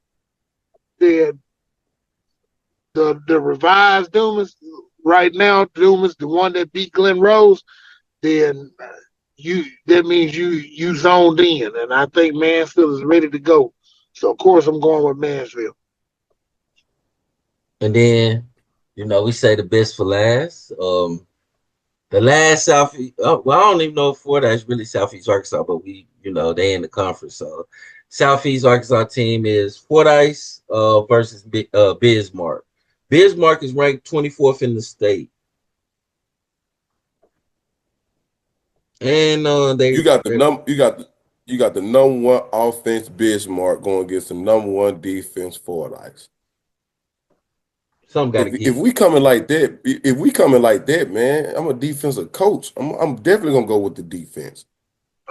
then the revised Dumas right now, Dumas, the one that beat Glen Rose, then that means you zoned in, and I think Mansfield is ready to go. So of course I'm going with Mansfield. And then, we say the best for last. The last Southeast. Well, I don't even know if Florida is really Southeast Arkansas, but they in the conference. So Southeast Arkansas team is Fordyce versus Bismarck. Bismarck is ranked 24th in the state, and You got the number one offense Bismarck going against the number one defense Fordyce. some got to If give. we coming like that, man, I'm a defensive coach. I'm definitely gonna go with the defense.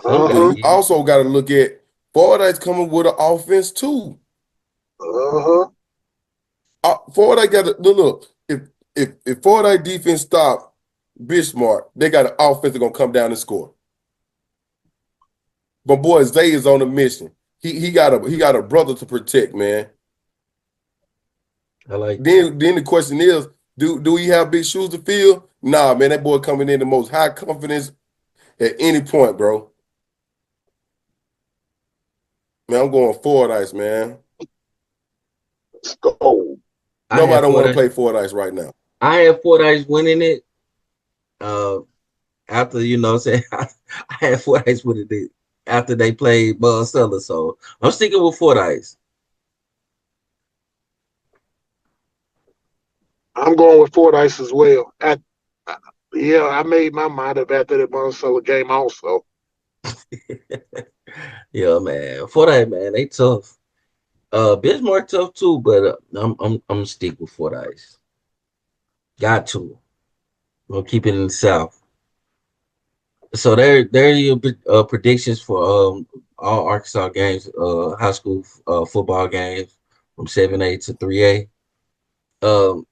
Some got But to Uh-huh. we give. also got to look at Fordyce coming with an offense too. Uh-huh. Fordyce got to look. If Fordyce defense stop Bismarck, they got an offense that's gonna come down and score. But boy, Zay is on a mission. He got a brother to protect, man. I like that. Then the question is, do we have big shoes to fill? Nah, man, that boy coming in the most high confidence at any point, bro. Man, I'm going Fordyce, man. Let's go. I Nobody had don't want to Fordyce. play Fordyce right now. I had Fordyce winning it. After saying I had Fordyce winning it after they played Monticello. So I'm sticking with Fordyce. I'm going with Fordyce as well. Yeah, I made my mind up after that Monticello game also. Yeah, man. Fordyce, man, they tough. Bismarck tough too, but I'm stick with Fordyce. Got to. We'll keep it in the South. So there are your predictions for all Arkansas games, high school football games from 7A to 3A. Um,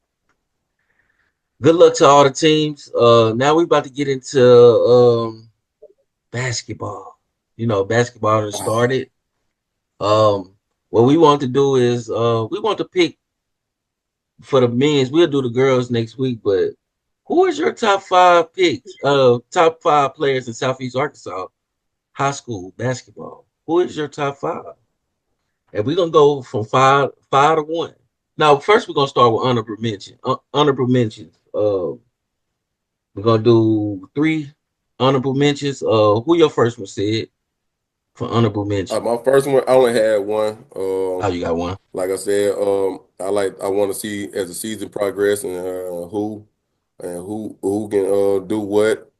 good luck to all the teams. Now we about to get into basketball. Basketball has started. What we want to do is we want to pick for the men's. We'll do the girls next week, but who is your top five picks? Top five players in Southeast Arkansas high school basketball. Who is your top five? And we're gonna go from five to one. Now, first we're gonna start with honorable mention. Honorable mentions. We're gonna do three honorable mentions. Who your first one said for honorable mention? My first one, I only had one. Oh, you got one. Like I said, I want to see as the season progress and who can do what.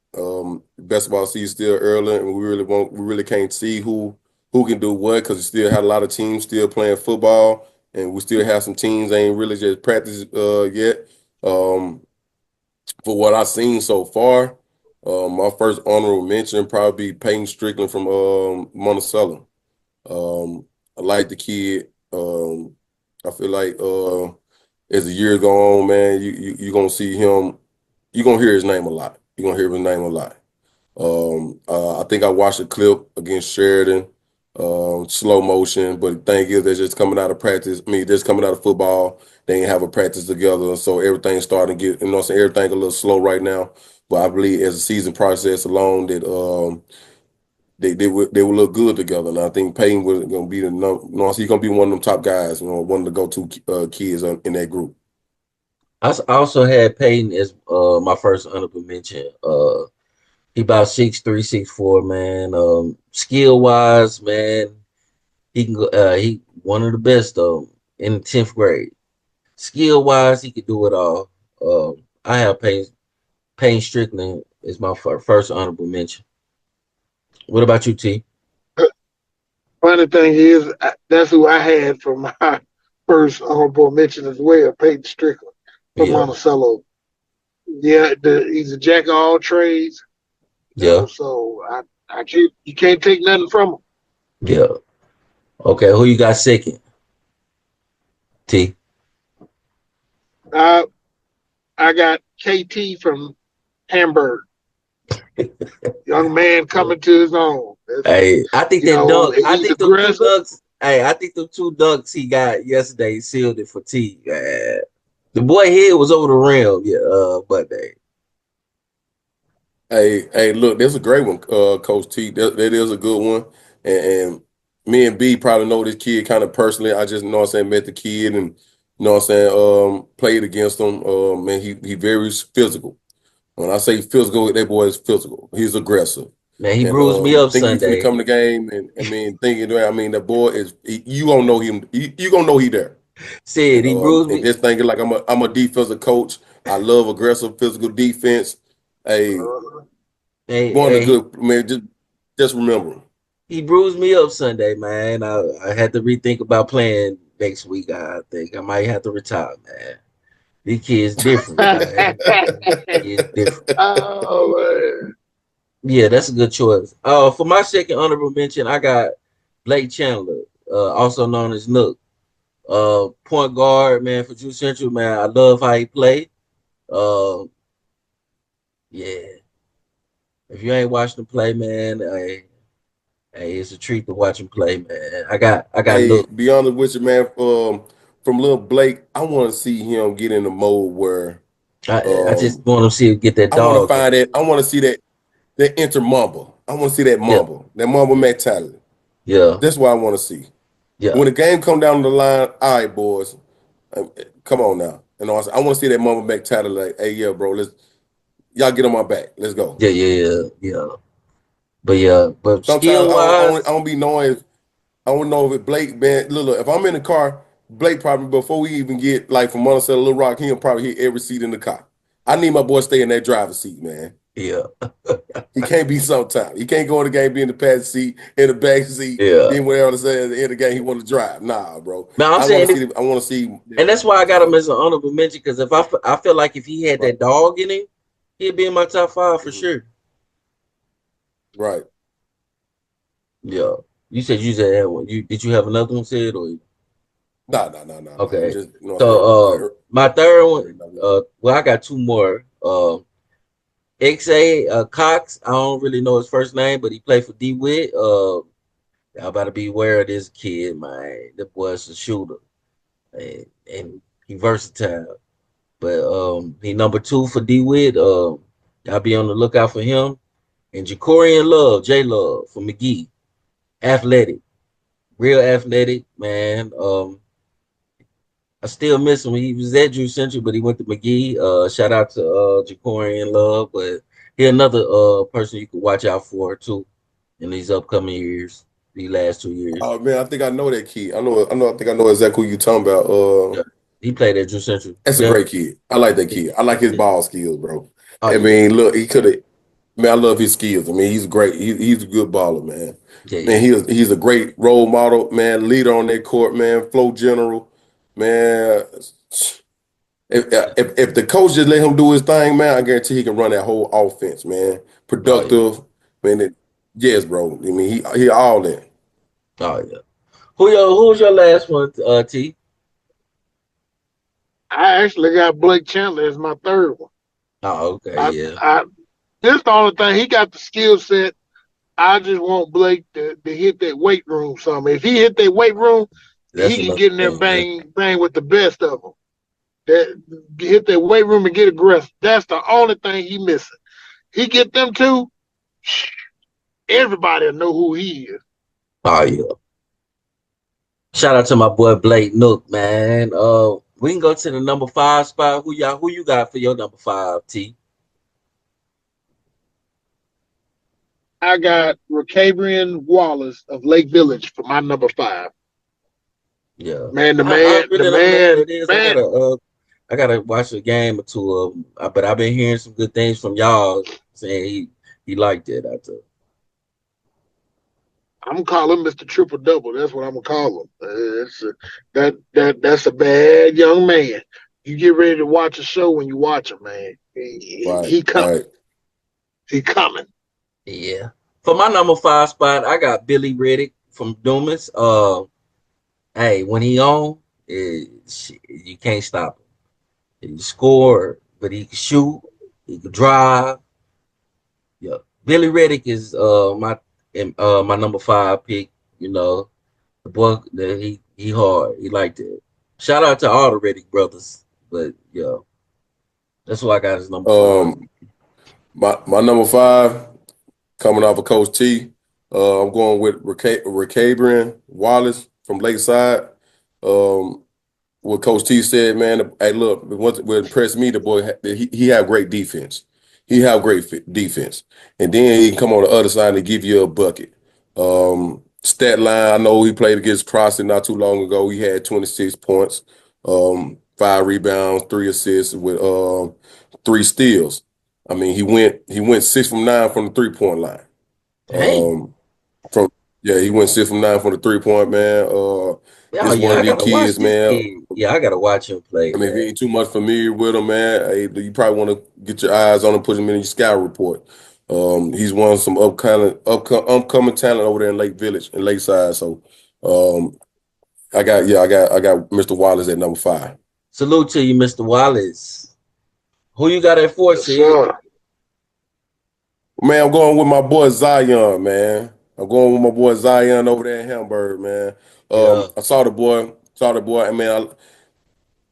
Basketball season still early, and we really can't see who can do what because we still had a lot of teams still playing football, and we still have some teams that ain't really just practiced yet. Um, for what I've seen so far, my first honorable mention probably be Peyton Strickland from Monticello. I like the kid. I feel like as the years go on, man, you gonna see him. You're gonna hear his name a lot. You're gonna hear his name a lot. I think I watched a clip against Sheridan, slow motion. But the thing is, they're just coming out of practice. I mean, just coming out of football. They ain't have a practice together, so everything's starting to get. You know, what I'm saying, everything a little slow right now. But I believe as the season process along, that they will look good together. And I think Payne was gonna be the he's gonna be one of them top guys. You know, one of the go-to kids in that group. I also had Peyton as my first honorable mention. He about 6'3", 6'4", man. Skill wise, man, he can go. He one of the best in the 10th grade. Skill wise, he could do it all. I have Payne Strickland is my first honorable mention. What about you, T? Funny thing is, that's who I had for my first honorable mention as well, Peyton Strickland from Yeah, Monticello. Yeah, he's a jack of all trades, yeah, so I can't you can't take nothing from him. yeah. Okay, who you got second? T. I I got KT from Hamburg, young man coming to his own. Hey, I think that dunk. I He's think them two aggressive. dunks. Hey, I think them two dunks he got yesterday sealed it for T. The boy head was over the rim. Yeah, but they. Hey, look, that's a great one, Coach T. That is a good one. And me and B probably know this kid kind of personally. I just, you know what I'm saying, met the kid and, you know what I'm saying, played against him. Man, he very physical. When I say physical, that boy is physical. He's aggressive. Man, he And bruised me up think he finna Sunday. come to the game and I mean thinking that I mean the boy you gonna know him you gonna know he there. Said he bruised And me. just thinking like I'm a defensive coach. I love aggressive physical defense. Hey, Uh, Hey, one of the hey, good man, just remember him. he bruised me up Sunday, man. I had to rethink about playing next week. I think I might have to retire, man. These kids different, man. Kids different. oh man. Yeah, that's a good choice. For my second honorable mention, I got Blake Chandler, also known as Nook. Point guard, man, for Drew Central, man. I love how he played. Uh, yeah. If you ain't watched him play, man, hey, it's a treat to watch him play, man. I got Hey, Nook. be honest with you, man. From little Blake, I want to see him get in the mode where I just um want to see him get that I want to dog in find him. that. I want to see that enter mamba. I want to see Yeah, that mamba yeah, mentality. yeah, That's what I want to see. yeah, When the game come down the line, all right, boys, come on now. And I want to see that mamba mentality. Like, hey, yeah, bro, let's y'all get on my back. Let's go. yeah, yeah, yeah, yeah. But Sometimes skill I wise, don't be knowing if I don't know if Blake, man, look, if I'm in the car, Blake probably before we even get like from Monticello to Little Rock, he'll probably hit every seat in the car. I need my boy to stay in that driver's seat, man. yeah, He can't be sometime. He can't go in the game, be in the passenger seat, in the back seat, yeah. then whatever to say at the end of the game he want to drive. Nah, bro. Man, I'm saying, I want to see and that that's why I got him mentality. as an honorable mention because if I feel like if he had Right. that dog in him, he'd be in my top five for Mhm. sure. Right. Yeah. You said that one. You have another one said or Nah. I'm okay. just, you know what I'm saying? So my third one, Right. well I got two more. XA Cox, I don't really know his first name, but he played for DeWitt. Y'all better be aware of this kid, man. The boy's a shooter. And he versatile. But he number two for DeWitt. Y'all be on the lookout for him. And Jacorian Love, J Love from McGee. Athletic. Real athletic, man. I still miss him. He was at Drew Central, but he went to McGee. Shout out to Jacorian Love, but he another person you can watch out for too in these upcoming years, these last 2 years. Oh man, I think I know that kid. I think I know exactly who you talking about. Yeah, he played at Drew Central. That's a Yeah, great kid. I like that yeah, kid. I like his yeah. ball skills, bro. Oh I yeah, mean, look, he could have. Man, I love his skills. I mean, he's great. He's a good baller, man. yeah, Man, yeah, he's a great role model, man. Leader on that court, man. Flow general, man. If the coach just let him do his thing, man, I guarantee he can run that whole offense, man. oh yeah, Productive, man. Yes, bro. I mean, he all in. oh yeah. Who's your last one, T? I actually got Blake Chandler as my third one. Oh, okay, I, yeah. I this the only thing he got the skill set. I just want Blake to hit that weight room something. If he hit that weight room, That's he can another get in there and thing. Yeah. bang with the best of them. That hit that weight room and get aggressive. That's the only thing he missing. He get them two, everybody will know who he is. Oh yeah. Shout out to my boy Blake Nook, man. We can go to the number 5 spot. Who you got for your number 5, T? I got Racabrian Wallace of Lake Village for my number 5. Yeah. Man, I really don't know who that is. man. I gotta watch a game or two of them. But I've been hearing some good things from y'all saying he liked it out there. I'm gonna call him Mr. Triple Double. That's what I'm gonna call him. That's a bad young man. You get ready to watch a show when you watch him, man. Right, He coming. right. He coming. Yeah. For my number 5 spot, I got Billy Riddick from Dumas. Hey, when he on, you can't stop him. He score, but he can shoot, he can drive. Yeah. Billy Riddick is my number 5 pick. You know, the boy that he hard. He liked it. Shout out to all the Riddick brothers. But yeah, that's why I got his number 5. Um, my number 5 coming off of Coach T. I'm going with Racabrian Wallace from Lakeside. Um, what Coach T said, man. Hey, look, what impressed me, the boy, he have great defense. He have great defense, and then he can come on the other side and give you a bucket. Stat line, I know he played against Crossley not too long ago. He had 26 points, 5 rebounds, 3 assists with 3 steals. I mean, he went 6 from 9 from the 3-point line. Dang. Um, from yeah, he went 6 from 9 from the 3-point, man. Oh This one yeah, of I these gotta watch kids, this man. kid. Yeah, I gotta watch him play, I mean, if you man. ain't too much familiar with him, man, hey, you probably want to get your eyes on him, put him in your scout report. He's one of some upcoming talent over there in Lake Village and Lakeside. So, um, I got Mr. Wallace at number 5. Salute to you, Mr. Wallace. Who you got at 4, Yes, Sid? sir. Man, I'm going with my boy Zion, man. I'm going with my boy Zion over there in Hamburg, man. Yeah. I saw the boy. I mean,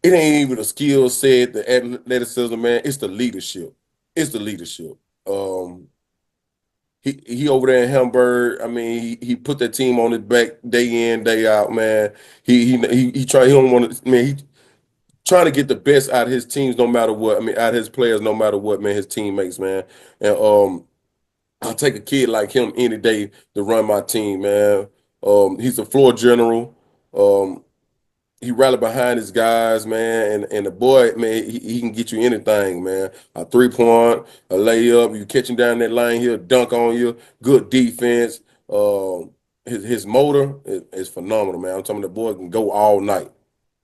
it ain't even the skill set, the athleticism, man. It's the leadership. It's the leadership. Um, he over there in Hamburg. I mean, he put that team on his back day in, day out, man. He try. He don't want to. Man, he trying to get the best out of his teams, no matter what. I mean, out of his players, no matter what, man. His teammates, man. And I'll take a kid like him any day to run my team, man. He's a floor general. Um, he rallied behind his guys, man, and the boy, man, he can get you anything, man. A 3-point, a layup, you catch him down that lane, he'll dunk on you. Good defense. His motor is phenomenal, man. I'm talking the boy can go all night,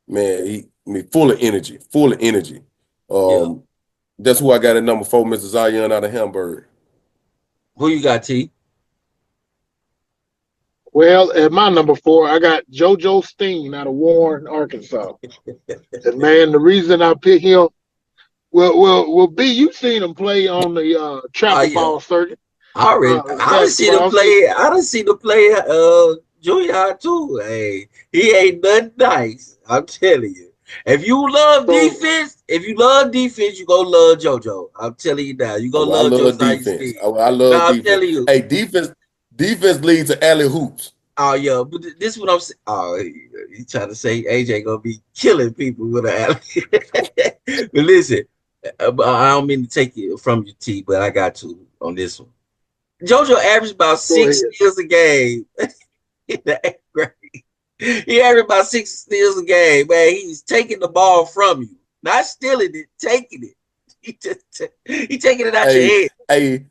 man. I mean, full of energy, full of energy. Yeah. Um, that's who I got at number 4, Mr. Zion out of Hamburg. Who you got, T? Well, at my number 4, I got JoJo Steen out of Warren, Arkansas. And man, the reason I pick him, well, B, you seen him play on the Oh travel yeah. ball circuit, I done see them basketball. play. I done see them play junior high too. Hey, he ain't nothing nice. I'm telling you. So, If you love defense, you go love JoJo. I'm telling you now. You go Oh, I love love Josiah defense. Steen. I No, love I'm defense. telling you. Hey, defense leads to alley hoops. Oh yeah, but this is what I'm saying. Oh, he trying to say AJ gonna be killing people with an alley. But listen, I don't mean to take it from you, T, but I got to on this one. JoJo averaged about go ahead. 6 steals a game in the 8th grade. He averaged about 6 steals a game, man. He's taking the ball from you, not stealing it, taking it. He taking it out your Hey, head. hey,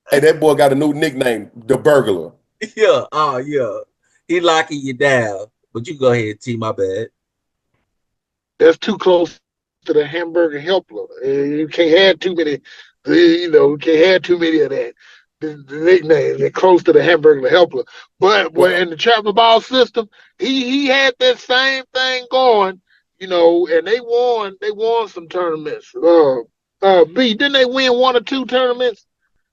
hey, that boy got a new nickname, the burglar. Yeah, oh yeah. He locking you down. But you go ahead, T. My bad. That's too close to the hamburger helper. You can't have too many, you can't have too many of that. The nicknames, they're close to the hamburger helper. But when Well, in the travel ball system, he had that same thing going. and they won some tournaments. B, didn't they win one or two tournaments?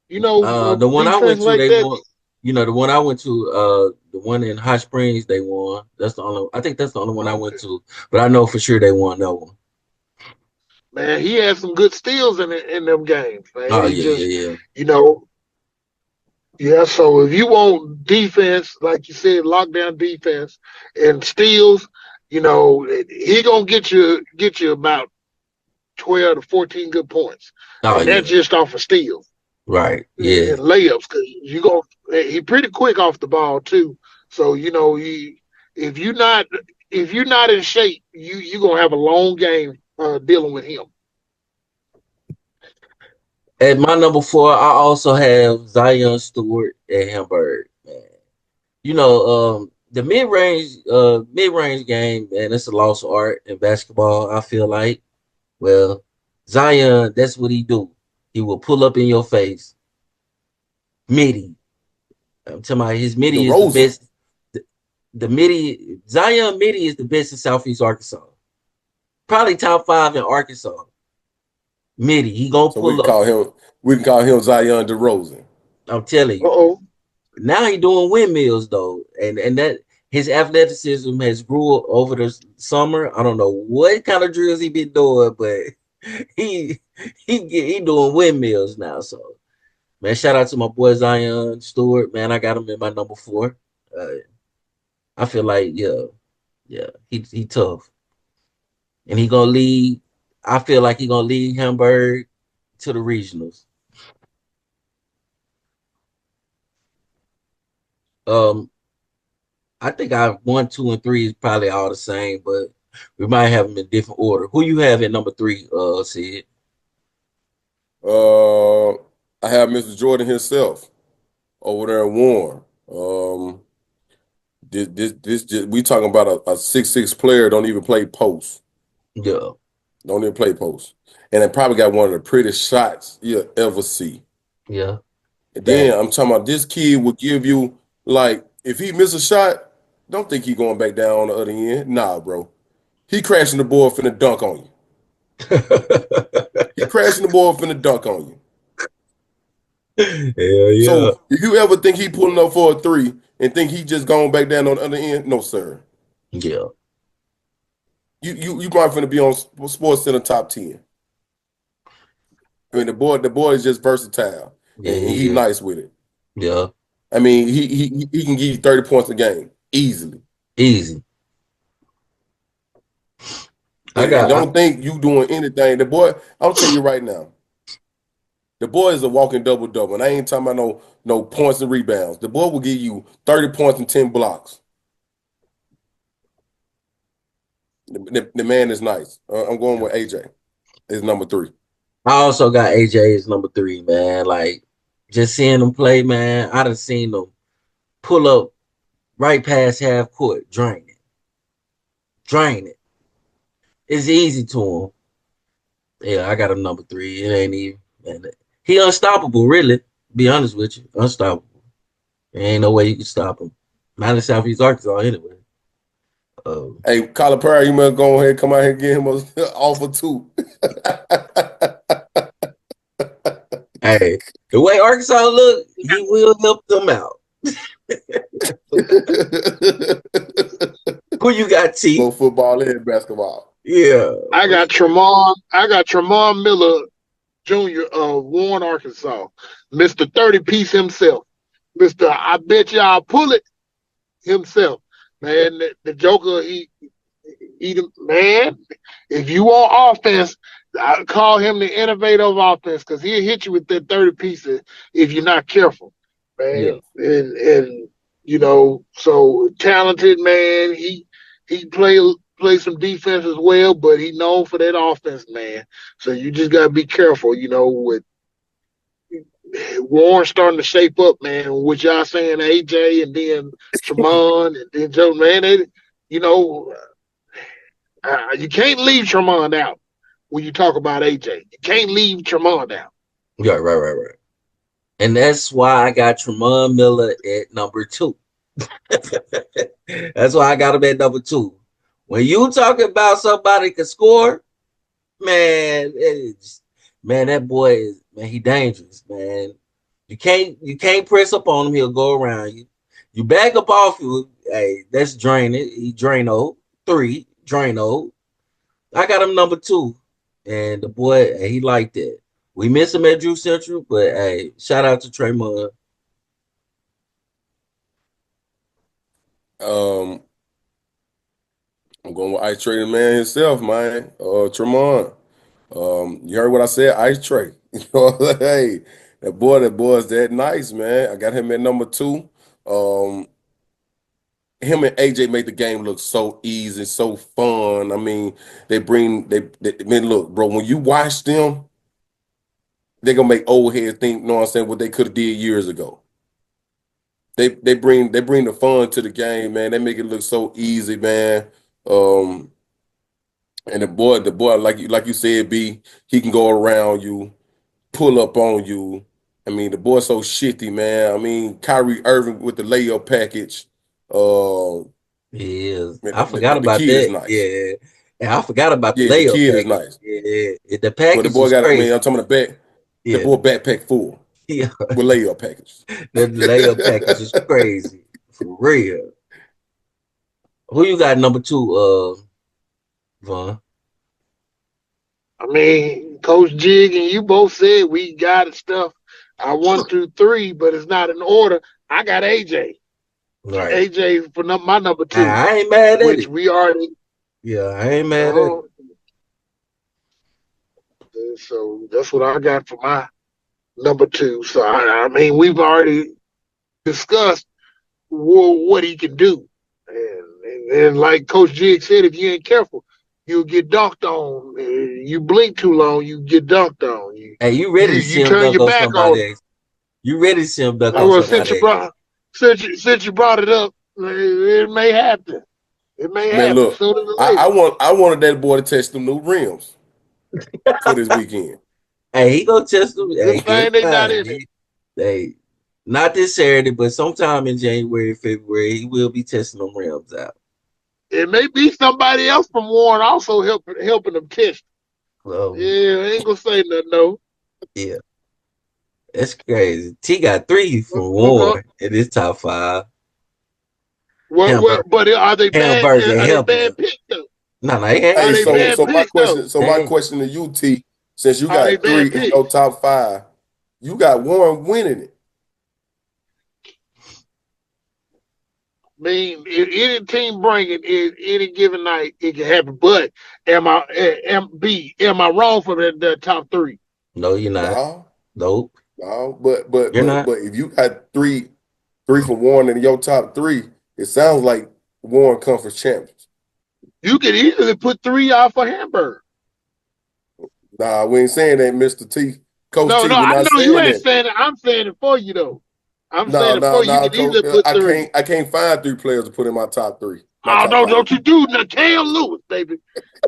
The one I Defense went to, like they that. won. The one I went to, the one in Hot Springs, they won. That's the only. I think that's the only one I went Okay. to, but I know for sure they won that one. Man, he had some good steals in them games, man. Oh He yeah, yeah, just, yeah. you know, yeah. So if you want defense, like you said, lockdown defense and steals, he gonna get you about 12 to 14 good points, Oh and that's yeah, just off of steals right. Yeah. and layups. Because he pretty quick off the ball too. So if you not if you're not in shape, you gonna have a long game dealing with him. At my number 4, I also have Zion Stewart at Hamburg. Man. The mid range game, man, it's a lost art in basketball. I feel like, well, Zion, that's what he do. He will pull up in your face, midi. I'm talking about his midi is the DeRozan. best. The midi Zion midi is the best in Southeast Arkansas. Probably top 5 in Arkansas. Midi, he gonna So we pull can up. call him we can call him Zion DeRozan. I'm telling Uh you. oh. Now he doing windmills though, and that his athleticism has grew over the summer. I don't know what kind of drills he been doing, but he he doing windmills now. So man, shout out to my boy Zion Stewart. Man, I got him in my number 4. Uh, I feel like yeah, he tough, and he gonna lead. I feel like he gonna lead Hamburg to the regionals. Um, I think I 1, 2, and 3 is probably all the same, but we might have them in different order. Who you have at number 3, Sid? Uh, I have Mr. Jordan himself over there in Warren. This just, we talking about a 6'6" player don't even play post. Yeah, Don't even play post. And it probably got one of the prettiest shots you'll ever see. yeah, And that, then I'm talking about this kid will give you, like, if he miss a shot, don't think he going back down on the other end. Nah, bro. He crashing the board finna dunk on you. He crashing the board finna dunk on you. hell yeah, So if you ever think he pulling up for a 3 and think he just going back down on the other end, no, sir. yeah, You probably finna be on Sports Center top 10. I mean, the boy is just versatile yeah, and he he is, nice with it. yeah, I mean, he can give you 30 points a game easily. easy. I And got, I, don't think you doing anything. The boy, I'll tell you right now, the boy is a walking double double. And I ain't talking about no points and rebounds. The boy will give you 30 points and 10 blocks. The man is nice. I'm going yeah. with AJ. Is number 3. I also got AJ as number 3, man. Like just seeing him play, man. I done seen him pull up right past half court, drain it. It's easy to him. Yeah, I got him number 3. It ain't even. Man, he unstoppable, really. Be honest with you, unstoppable. There ain't no way you can stop him. Not in Southeast Arkansas, anyway. Um, Hey, Kyler Perry, you must go ahead and come out here and get him an offer too. hey, the way Arkansas look, he will help them out. Who you got, T? Both football and basketball. Yeah. I got Tremont Miller Jr. of Warren, Arkansas, Mister 30 piece himself, Mister I bet y'all pull it himself, man. The Joker, man. If you want offense, I call him the innovator of offense because he'll hit you with that 30 pieces if you're not careful, Yeah. man. And so talented, man. He play some defense as well, but he known for that offense, man. So you just gotta be careful, with Warren starting to shape up, man. What y'all saying, AJ, and then Tremont, and then Joe, man. You know, you can't leave Tremont out when you talk about AJ. You can't leave Tremont out. Yeah, right. And that's why I got Tremont Miller at number 2. That's why I got him at number 2. When you talking about somebody can score, man, that boy is he dangerous, man. You can't press up on him. He'll go around you. You back up off you. Hey, that's draining. He Drano 3 Drano. I got him number 2, and the boy he liked that. We miss him at Drew Central, but hey, shout out to Tremont. I'm going with Ice Trey, the man himself, man. Tremont. You heard what I said, Ice Trey. You know, hey, that boy is that nice, man. I got him at number 2. Him and AJ make the game look so easy, so fun. I mean, I mean, look, bro, when you watch them, they're gonna make old heads think, you know what I'm saying, what they could have did years ago. They bring the fun to the game, man. They make it look so easy, man. Um, and the boy, like you said, B, he can go around you, pull up on you. I mean, the boy's so shifty, man. I mean, Kyrie Irving with the layup package. Uh, He is. man, I forgot the about kid is that. nice. Yeah. And I forgot about the Yeah, the layup kid is package. nice. Yeah. The But the package boy is got, I mean, crazy. I'm talking about the Yeah. boy backpack full Yeah. with layup package. The layup package is crazy. For real. Who you got number 2, Vaughn? I mean, Coach Jig and you both said we got stuff. I 1 through 3, but it's not in order. I got AJ. Right. AJ for my number 2, I ain't mad at which it. we already. Yeah, I ain't mad at it. Uh, so that's what I got for my number 2. So I mean, we've already discussed what he can do, and like Coach Jig said, if you ain't careful, you'll get dunked on. You blink too long, you get dunked on. You Hey, you you ready to see you him turn dunk your on back on. somebody else? You ready to see him dunk on Well, since somebody you else? brought since you brought it up, it may happen. It may Man, happen look, sooner than I later. wanted that boy to test them new rims for this weekend. Hey, he gonna test him. Good Hey, thing good they not time. in it. Hey, not this Saturday, but sometime in January, February, he will be testing them rims out. It may be somebody else from Warren also helping them test. Um, Yeah, I ain't gonna say nothing though. yeah, that's crazy. T got 3 from What, Warren in his top 5. what, Hamburger, but are they bad? hamburger, Are they hamburger. bad picks though? No, they ain't. Are Hey, they so bad so my picks though? question, so They my ain't. question to you, T, since you Are they got 3 bad in your picks? top 5, you got Warren winning it. I mean, if any team bring it in any given night, it can happen. But am I wrong for the top 3? No, you're not. No, Nope, no, but you're not. if you got three from Warren in your top 3, it sounds like Warren conference champions. You could easily put 3 out for Hamburg. Nah, we ain't saying that, Mr. T. Coach No, T, no, we're I not know you saying ain't that. saying it. I'm saying it for you though. I'm No, saying it no, for you. You no, can easily Coach. put I 3. can't find 3 players to put in my top 3, my Oh top no, 5. don't you do Cam Lewis, baby.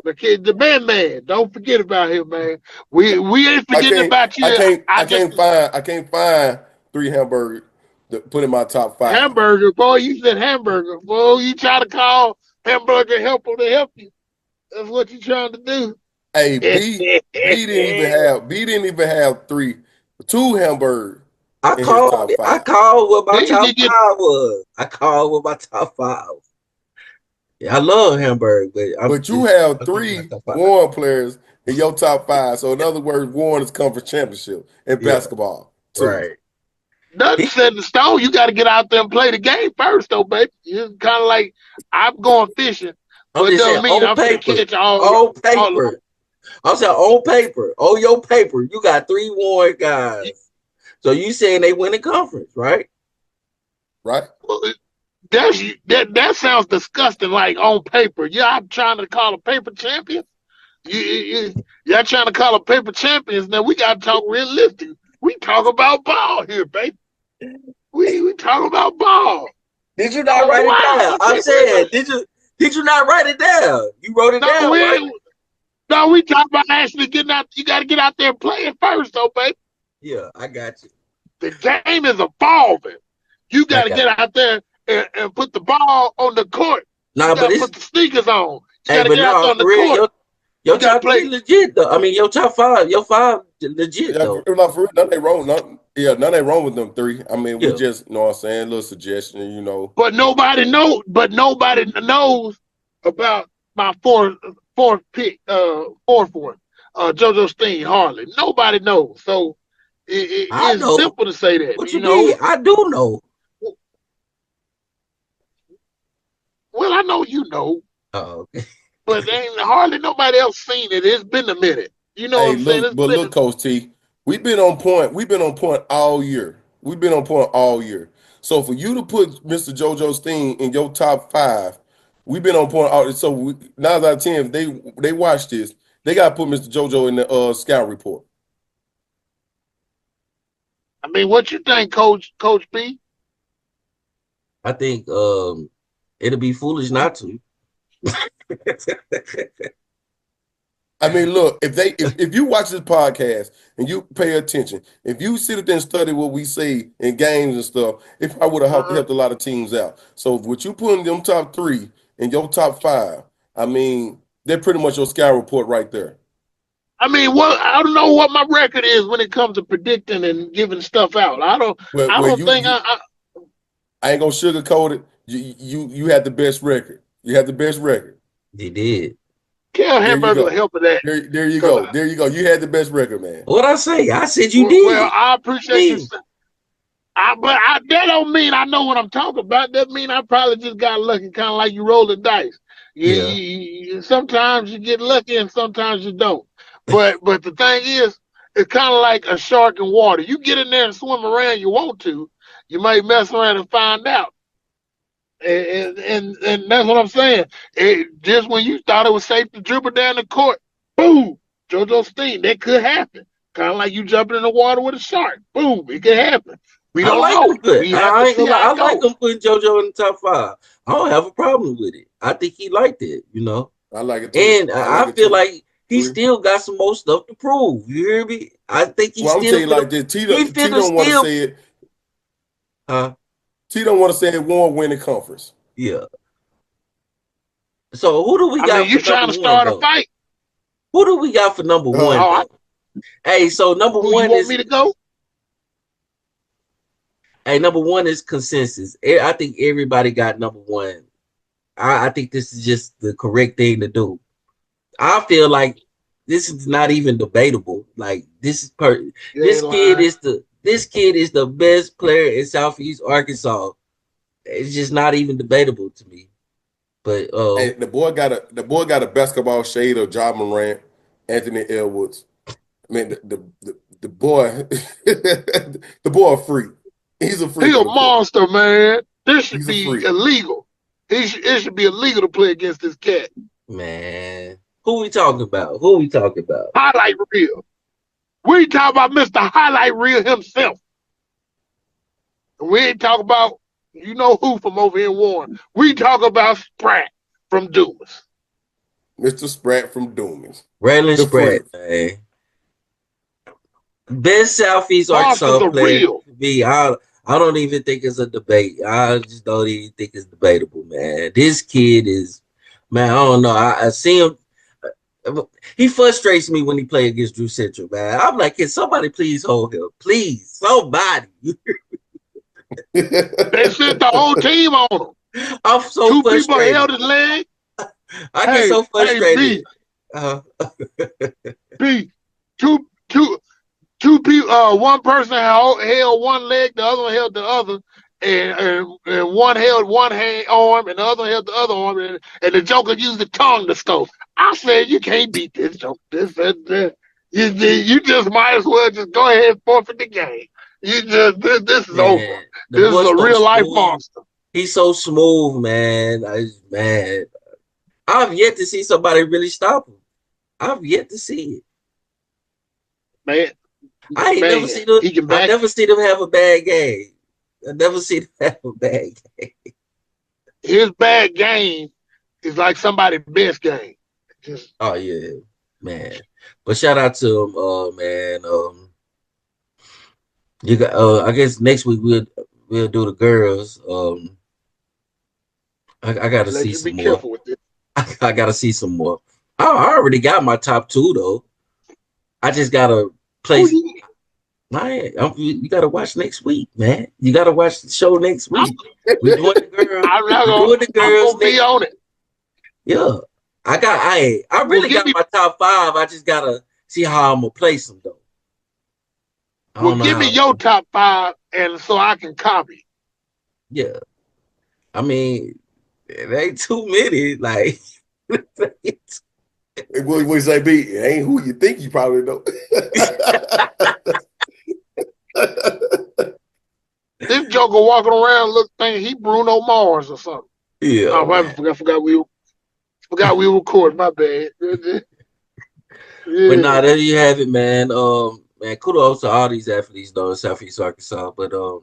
The man. Don't forget about him, man. We ain't I forgetting can't, about I you. can't, I I just can't find, I can't find 3 hamburgers to put in my top 5. hamburger, boy. You said hamburger, boy. You try to call hamburger helper to help you. That's what you trying to do. Hey, B didn't even have 2 hamburgers in his top I 5. called what my Then you top can get 5 was. I called what my top 5. Yeah, I love Hamburg, but But you have I'm giving my 3 top 5. Warren players in your top 5. So in other words, Warren is conference championship in Yeah, basketball too. right. nothing He, set in stone. You got to get out there and play the game first, though, baby. It's kind of like I'm going fishing, I'm but just don't saying mean on I'm gonna paper, catch all on all of them. paper. I'm saying on your paper, you got 3 Warren guys. So you saying they win the conference, right? Right? That sounds disgusting. Like on paper, yeah, I'm trying to call a paper champion. Y'all trying to call a paper champions. Now we got to talk realistic. We talk about ball here, baby. We talk about ball. Did you not Oh write it wow, down? I'm okay, saying, did you not write it down? You wrote it no, down, right? we talk about actually getting out. You got to get out there and play it first, though, baby. Yeah, I got you. The game is evolving. You I got to got get you. out there and put the ball on the court. You Nah, got but to put the sneakers on. You Hey, got to but get out there no, on for the real, court. your You got to top three play. legit though. I mean, your your five legit Yeah, though. not for real, nothing ain't wrong. Nothing ain't wrong with them three. I mean, we Yeah, just, you know what I'm saying, little suggestion, But nobody knows. But nobody knows about my fourth pick. Fourth one. JoJo Steen hardly. Nobody knows. So I it's know. simple to say that. What you mean? I do know. Well, I know you know, Oh, okay. but ain't hardly nobody else seen it. It's been a minute. You know what Hey, I'm saying? look, It's but been. look, Coach T, we've been on point. We've been on point all year. We've been on point all year. So for you to put Mr. JoJo Steen in your top five, we've been on point all. So 9 out of 10, if they watch this, they got to put Mr. JoJo in the scout report. I mean, what you think, Coach B? I think it'll be foolish not to. I mean, look, if you watch this podcast and you pay attention, if you sit there and study what we say in games and stuff, it probably would have Uh-huh. helped a lot of teams out. So what you put in them top three and your top five, I mean, they're pretty much your scout report right there. I mean, what I don't know what my record is when it comes to predicting and giving stuff out. I don't. Where I where don't you think you I ain't gonna sugarcoat it. You had the best record. You had the best record. They did. Cal There you Hamburger will go. help with that. There you Cause go. There you go. You had the best record, man. What I say? I said you well, did. I What you appreciate you. mean? That don't mean I know what I'm talking about. That mean I probably just got lucky, kind of like you roll the dice. Yeah. Sometimes you get lucky and sometimes you don't. But the thing is, it's kind of like a shark in water. You get in there and swim around, you want to, you might mess around and find out. And that's what I'm saying. Just when you thought it was safe to dribble down the court, boom, JoJo Steen. That could happen. Kind of like you jumping in the water with a shark. Boom, it could happen. We I don't like know. him good. We have I to ain't see gonna lie. how I it like him goes. putting JoJo in the top five. I don't have a problem with it. I think he liked it, you know. I like it too. And I like I it feel too. like he still got some more stuff to prove. You hear me? I think he Well, I'm telling still you finna, like this. he T finna don't want to still say it. huh? T don't want to say it won winning conference. Yeah. So who do we I mean, got you for number trying to one start a though? fight? Who do we got for number one Uh, Oh, though? Hey, so number who you one want is me to go? number one is consensus. I think everybody got number one. I think this is just the correct thing to do. I feel like this is not even debatable. Like You ain't lying. this kid is the best player in Southeast Arkansas. It's just not even debatable to me. But and the boy got a basketball shade of Ja Morant, Anthony Edwards. I mean the boy the boy a freak. He's a He freak a on the court. monster, man. This should He's a be freak. illegal. It should be illegal to play against this cat. man, who we talking about? Who we talking about? Highlight reel. We talk about Mr. Highlight Reel himself. We ain't talk about you know who from over here in Warren. We talk about Spratt from Dumas. Mr. Spratt from Doomies. Raylan The Spratt, freak. man. Best Southeast Monsters Arkansas are player real. to me. I don't even think it's a debate. I just don't even think it's debatable, man. This kid is, man. I don't know. I see him. He frustrates me when he play against Drew Central, man. I'm like, can somebody please hold him? Please, somebody. They sent the whole team on him. I'm so Two people frustrated. held his leg. I get so Hey, frustrated. Uh, B, two, two, two people. One person held one leg, the other one held the other, and one held one hand arm, and the other held the other arm, and the Joker used the tongue to scope. I said, you can't beat this Joker. You just might as well just go ahead and forfeit the game. This is over. man, the This is boy's a so real life smooth. monster, He's so smooth, man. Man, I've yet to see somebody really stop him. I've yet to see it. man. I ain't never Man, seen him. he can I back. never seen him have a bad game. I never seen him have a bad game. His bad game is like somebody's best game. Just Oh yeah, man. But shout out to him, man. You got. I guess next week we'll do the girls. I got to let see you be some more. careful with this. I gotta see some more. I already got my top 2 though. I just gotta place. You gotta watch next week, man. You gotta watch the show next week. We're doing the girls. We're doing the I'm girls gonna be next. on it. Yeah, I Well, really got my top 5. I just gotta see how I'm gonna place them though. I don't know give me how. your top 5, and so I can copy. Yeah, I mean, it ain't too many. Like, What you say, B? It ain't who you think you probably know. This Joker walking around look thinking he Bruno Mars or something. yeah, Oh, I man. forgot we were recording. My bad. But Yeah. nah, there you have it, man. Man, kudos to all these athletes though in Southeast Arkansas. But y'all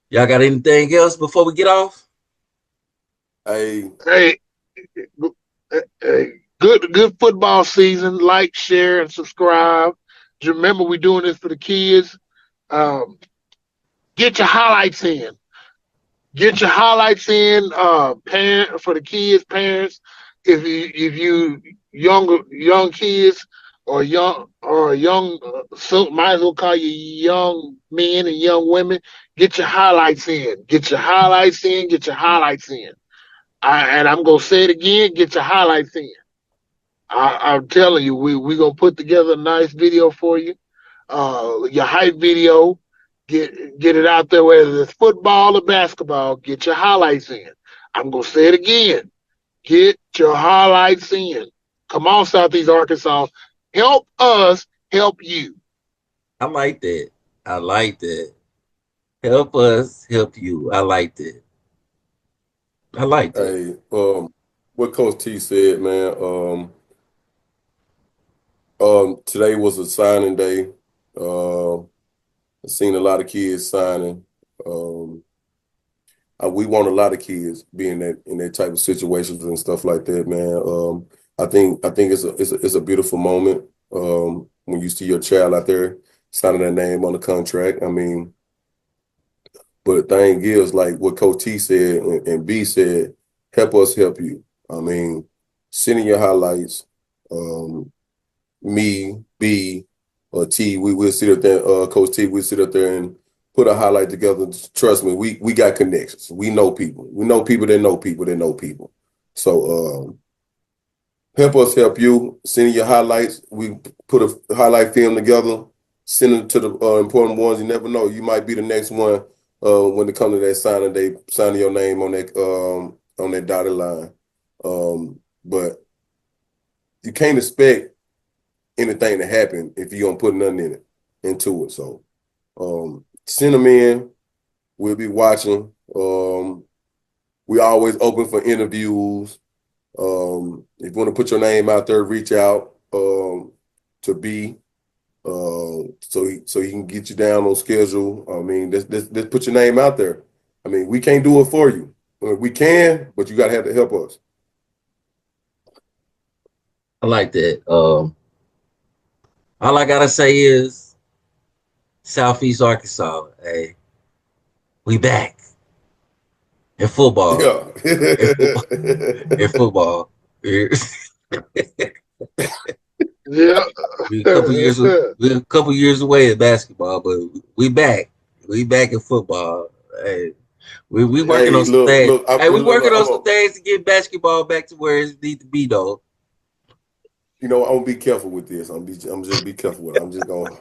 got anything else before we get off? Hey, Hey, hey, good football season. Like, share, and subscribe. Just remember, we're doing this for the kids. Um, get your highlights in. Get your highlights in, parent for the kids, parents. If you young kids or young, so might as well call you young men and young women. Get your highlights in. Get your highlights in. Get your highlights in. And I'm gonna say it again. Get your highlights in. I'm telling you, we gonna put together a nice video for you. Your hype video, get it out there, whether it's football or basketball. Get your highlights in. I'm gonna say it again. Get your highlights in. Come on, Southeast Arkansas, help us help you. I like that. I like that. Help us help you. I like that. I like that. hey, what Coach T said, man. Today was a signing day. I've seen a lot of kids signing. Um, we want a lot of kids being in that type of situations and stuff like that, man. I think it's a beautiful moment when you see your child out there signing their name on the contract. I mean, but the thing is, like what Coach T said and B said, help us help you. I mean, sending your highlights. Me, B, or T, we will sit up there, Coach T, we sit up there and put a highlight together. Trust me, we got connections. We know people. We know people that know people that know people. So help us help you. Send your highlights. We put a highlight film together. Send it to the important ones. You never know. You might be the next one when it comes to that signing day, signing your name on that dotted line. But you can't expect anything to happen if you don't put nothing into it. So send them in. We'll be watching. We always open for interviews. If you want to put your name out there, reach out to B so he can get you down on schedule. I mean, let's put your name out there. I mean, we can't do it for you. We can, but you got to have to help us. I like that. All I gotta say is Southeast Arkansas. Hey, we back in football. Yeah. In football. In football. Yeah. We're a couple years away in basketball, but we back. We back in football. Hey, we working Hey, on some look, things. look, Hey, we look, working on some I'm things to get basketball back to where it needs to be, though. I'm gonna be careful with this. I'm just be careful with it. I'm just gonna.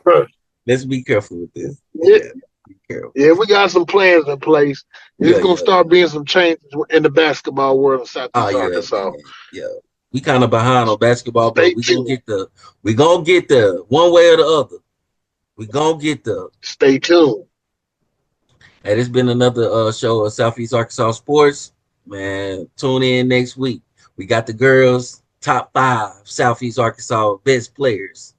Let's be careful with this. Yeah, Yeah, be careful. yeah, we got some plans in place. There's Yeah, gonna yeah, start being some changes in the basketball world of oh Southeast yeah, Arkansas. man. Yeah. We kind of behind on basketball, but Stay tuned. we gonna get there one way or the other. We gonna get there. Stay tuned. Hey, this been another show of Southeast Arkansas Sports. Man, tune in next week. We got the girls top 5 Southeast Arkansas best players.